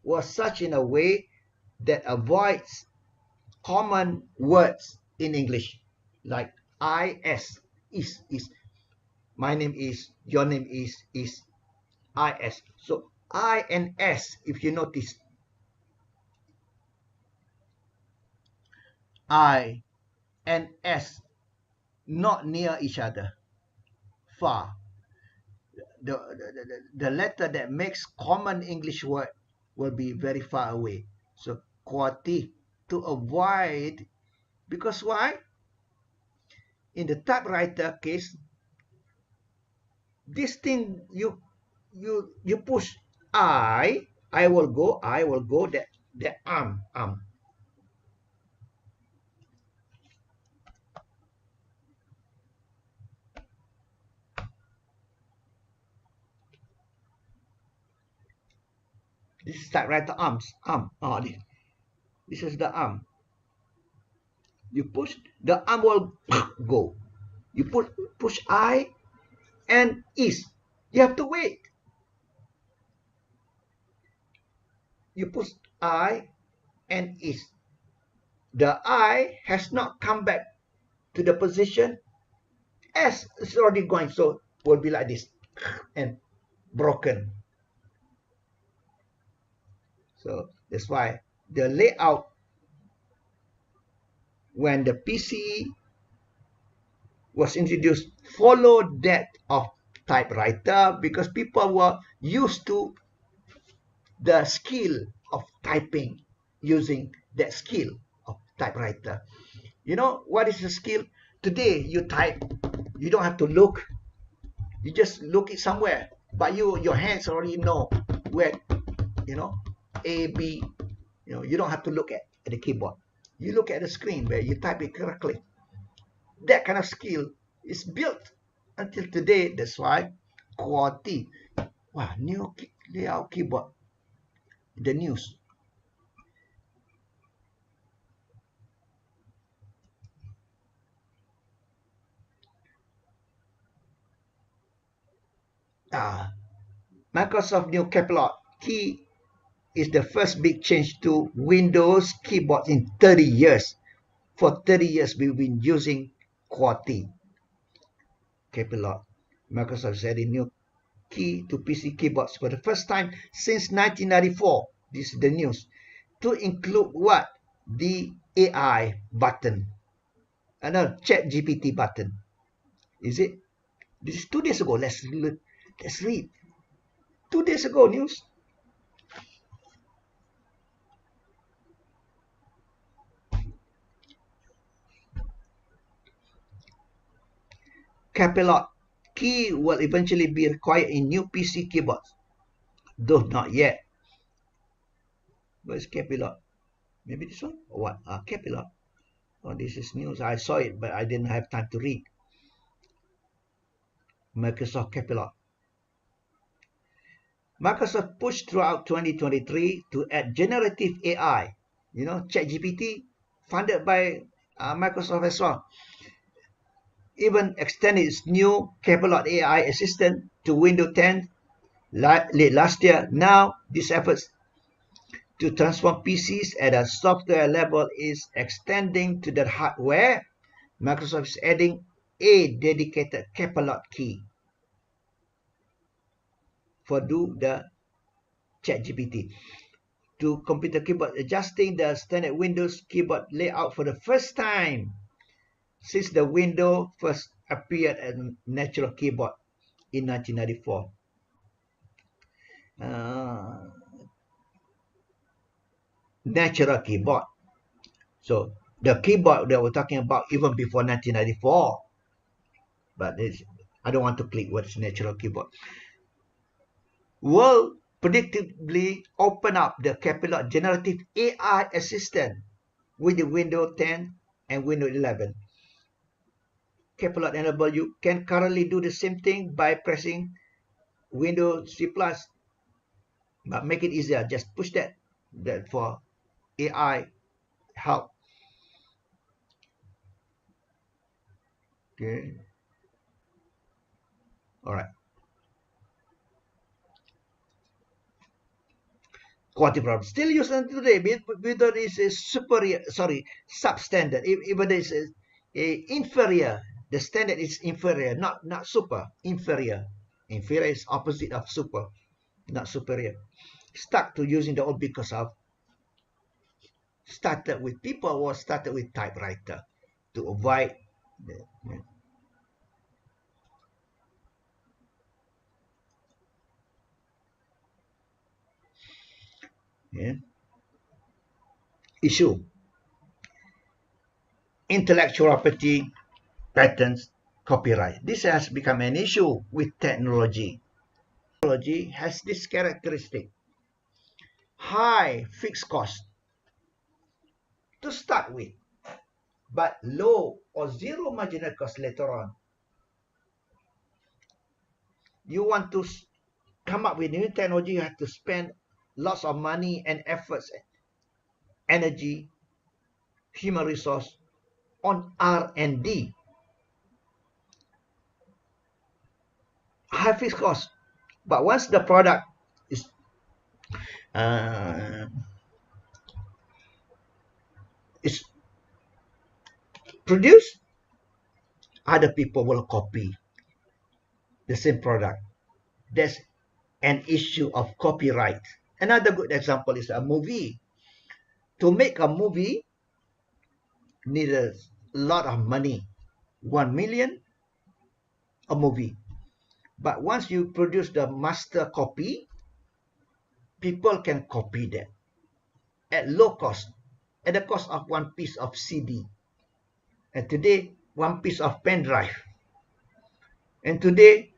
[SPEAKER 1] was such in a way that avoids common words in English like is. My name is, your name is is. So I and S, if you notice, I and S not near each other, far. The letter that makes common English word will be very far away. So QWERTY, to avoid, because why? In the typewriter case, this thing you push I will go the arm. This is typewriter arms. This is the arm. You push, the arm will go. You push I and is. You have to wait. You push I and is. The I has not come back to the position. S is already going, so will be like this and broken. So that's why the layout when the PC was introduced followed that of typewriter because people were used to the skill of typing using that skill of typewriter. You know what is the skill? Today you type, you don't have to look. You just look it somewhere, but your hands already know where, A, B. You don't have to look at the keyboard. You look at the screen where you type it correctly. That kind of skill is built until today. That's why QWERTY. Wow, new layout keyboard. The news. Microsoft new Capital key is the first big change to Windows keyboard in 30 years. For 30 years, we've been using QWERTY. Capital. Microsoft said a new key to PC keyboards for the first time since 1994. This is the news. To include what? The AI button. Chat GPT button. Is it? This is 2 days ago. Let's read. 2 days ago news. Capilot key will eventually be required in new PC keyboards, though not yet. Where's Capilot? Maybe this one? Or what? Capilot. Oh, this is news. I saw it, but I didn't have time to read. Microsoft Capilot. Microsoft pushed throughout 2023 to add generative AI, ChatGPT, funded by Microsoft as well. Even extended its new Capilot AI assistant to Windows 10 late last year. Now, these efforts to transform PCs at a software level is extending to the hardware. Microsoft is adding a dedicated Capilot key for the ChatGPT to computer keyboard, adjusting the standard Windows keyboard layout for the first time since the Windows first appeared as a natural keyboard in 1994. Natural keyboard. So the keyboard that we're talking about even before 1994, but I don't want to click what's natural keyboard, will predictably open up the Capilot generative AI assistant with the Windows 10 and Windows 11. Capilot enable you can currently do the same thing by pressing Windows C+, but make it easier. Just push that for AI help. Okay. All right. Quality problem still used until today, whether it's a superior, substandard, even it's a inferior. The standard is inferior, not super. Inferior. Inferior is opposite of super, not superior. Stuck to using the old because of started with typewriter to avoid issue. Intellectual property, patents, copyright. This has become an issue with technology. Technology has this characteristic: high fixed cost to start with, but low or zero marginal cost later on. You want to come up with new technology, you have to spend lots of money and efforts, energy, human resource on R&D. High fixed cost. But once the product is produced, other people will copy the same product. That's an issue of copyright. Another good example is a movie. To make a movie, need a lot of money. 1 million a movie. But once you produce the master copy, people can copy that at low cost, at the cost of one piece of CD. And today, one piece of pen drive. And today,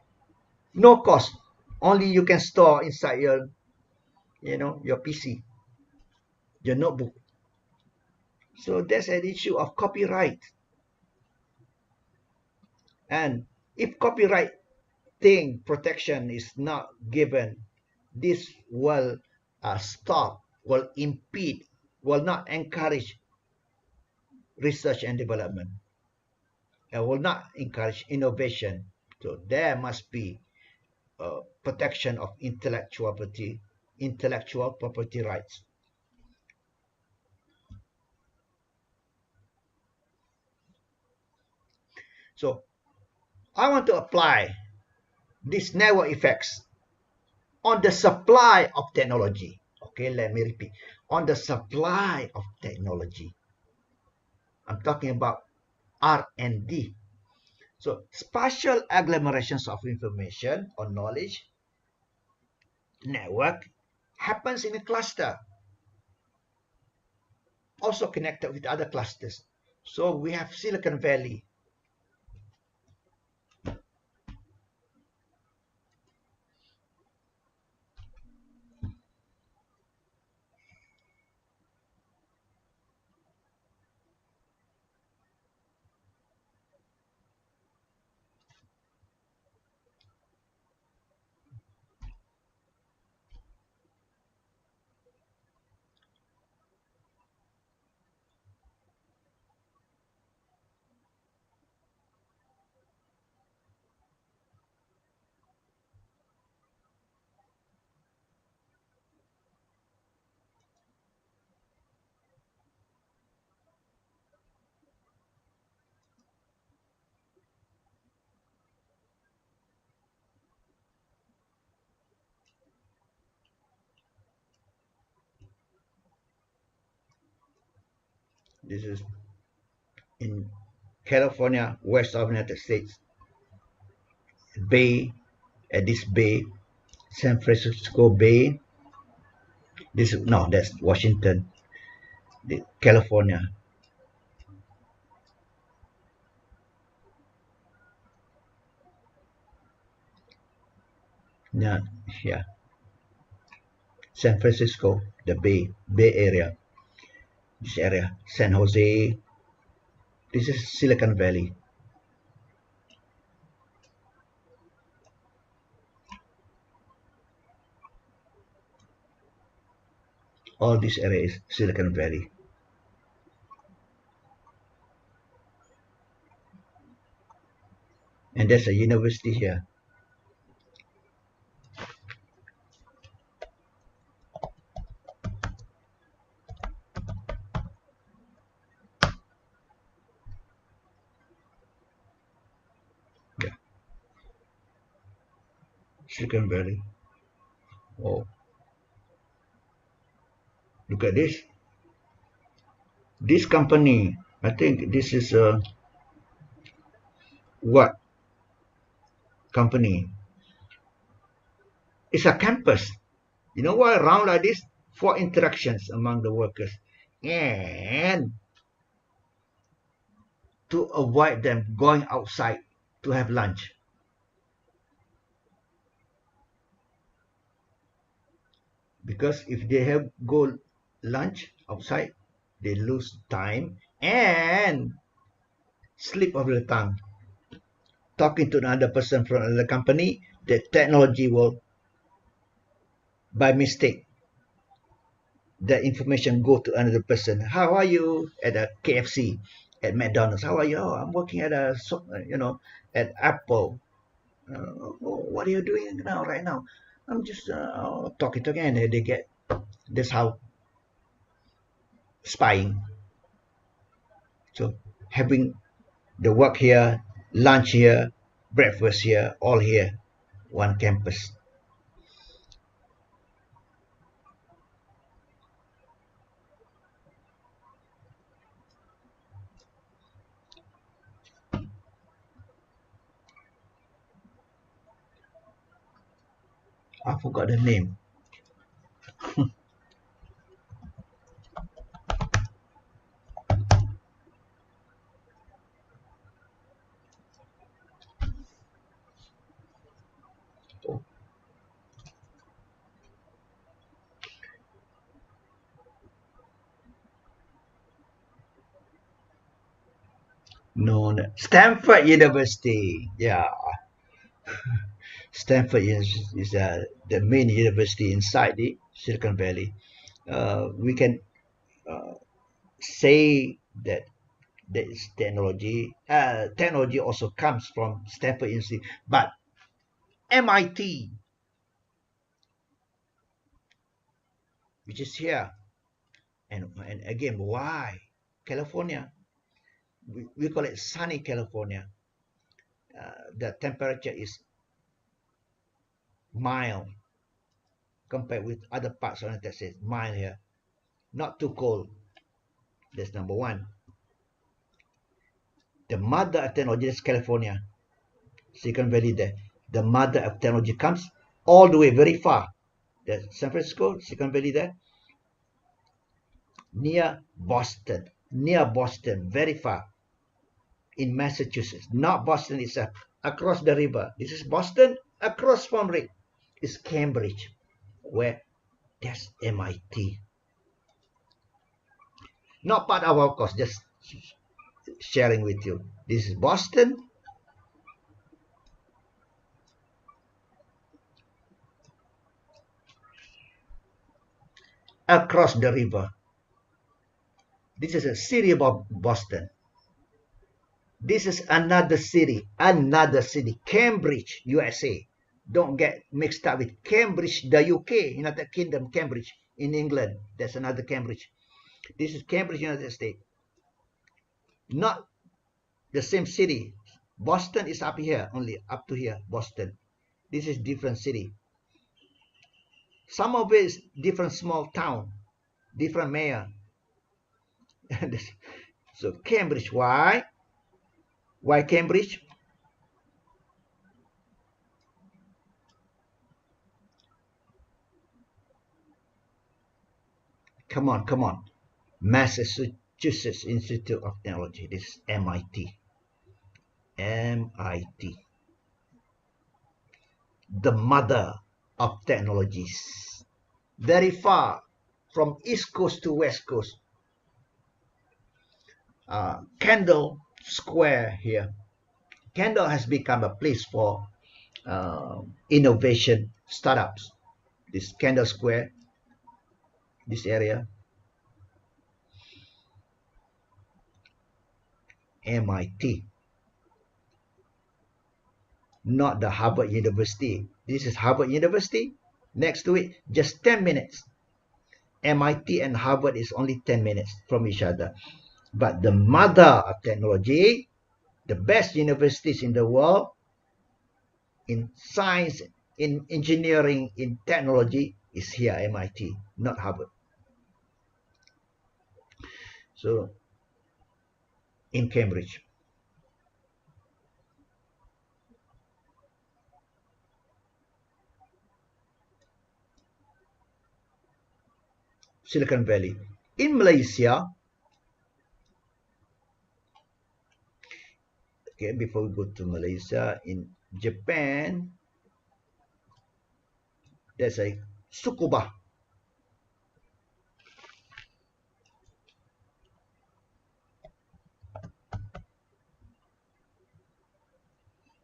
[SPEAKER 1] no cost. Only you can store inside your PC, your notebook. So that's an issue of copyright. And if copyright protection is not given, this will stop, will impede, will not encourage research and development, and will not encourage innovation. So there must be protection of intellectual property rights. So I want to apply these network effects on the supply of technology. Okay, let me repeat. On the supply of technology. I'm talking about R&D. So spatial agglomerations of information or knowledge network happens in a cluster, also connected with other clusters. So we have Silicon Valley. This is in California, west of United States. Bay, at this bay, San Francisco Bay. This no, that's Washington, California. Yeah, yeah. San Francisco, the Bay Area. This area, San Jose. This is Silicon Valley. All this area is Silicon Valley. And there's a university here. Yeah, Silicon Valley. Oh, look at this. This company, I think this is a what company? It's a campus. You know why around like this? For interactions among the workers and to avoid them going outside to have lunch. Because if they have go lunch outside, they lose time and slip of the tongue. Talking to another person from another company, the technology will, by mistake, the information go to another person. How are you at a KFC, at McDonald's? How are you? Oh, I'm working at a, at Apple. What are you doing now, right now? I'm just talking to again. They get this how spying. So having the work here, lunch here, breakfast here, all here, one campus. I forgot the name. No, no. Stanford University. Yeah, Stanford is the main university inside the Silicon Valley. We can uh, say that there is technology. Technology also comes from Stanford University, but MIT, which is here, and again, why California? We call it sunny California. The temperature is mild compared with other parts of the United States. Mild here, not too cold. That's number one. The mother of technology is California. Silicon Valley there. The mother of technology comes all the way very far. There's San Francisco, Silicon Valley there, near Boston, very far in Massachusetts. Not Boston itself, across the river. This is Boston, across from it is Cambridge, where that's MIT. Not part of our course, just sharing with you. This is Boston. Across the river. This is a city of Boston. This is another city, Cambridge, USA. Don't get mixed up with Cambridge, the UK, United Kingdom, Cambridge in England. That's another Cambridge. This is Cambridge, United States. Not the same city. Boston is up here, only up to here, Boston. This is different city. Some of it is different small town, different mayor. So Cambridge, why? Why Cambridge? Come on. Massachusetts Institute of Technology. This is MIT. MIT. The mother of technologies. Very far from East Coast to West Coast. Kendall Square here. Kendall has become a place for innovation startups. This Kendall Square, this area, MIT. Not the Harvard University. This is Harvard University. Next to it, just 10 minutes. MIT and Harvard is only 10 minutes from each other. But the mother of technology, the best universities in the world, in science, in engineering, in technology, is here, MIT, not Harvard. So, in Cambridge. Silicon Valley. In Malaysia, okay, before we go to Malaysia, in Japan, there's a Tsukuba.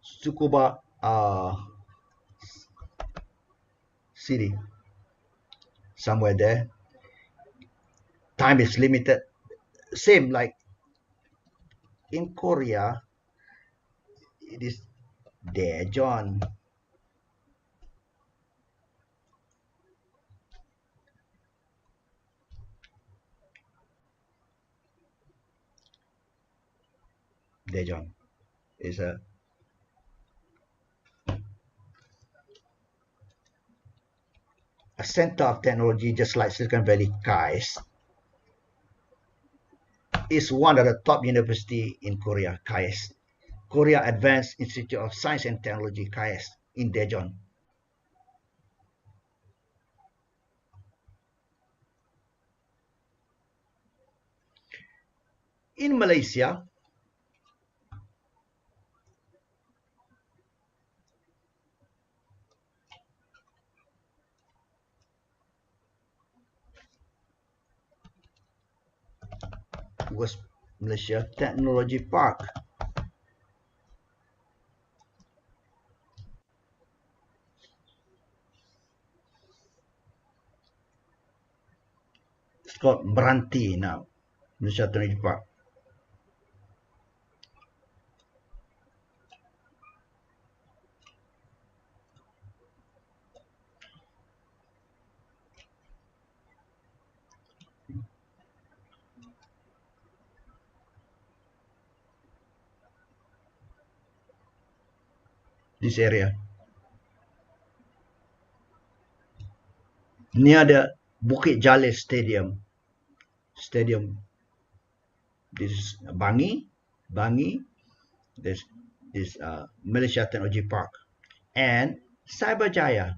[SPEAKER 1] Tsukuba city. Somewhere there. Time is limited. Same like in Korea, it is Daejeon. Daejeon is a center of technology, just like Silicon Valley. KAIST is one of the top university in Korea. KAIST, Korea Advanced Institute of Science and Technology, KAIST, in Daejeon. In Malaysia, was Malaysia Technology Park. It's called Meranti now, Malaysia Technology Park. This area. Near the Bukit Jalil Stadium. This is Bangi. There's this Malaysia Technology Park, and Cyberjaya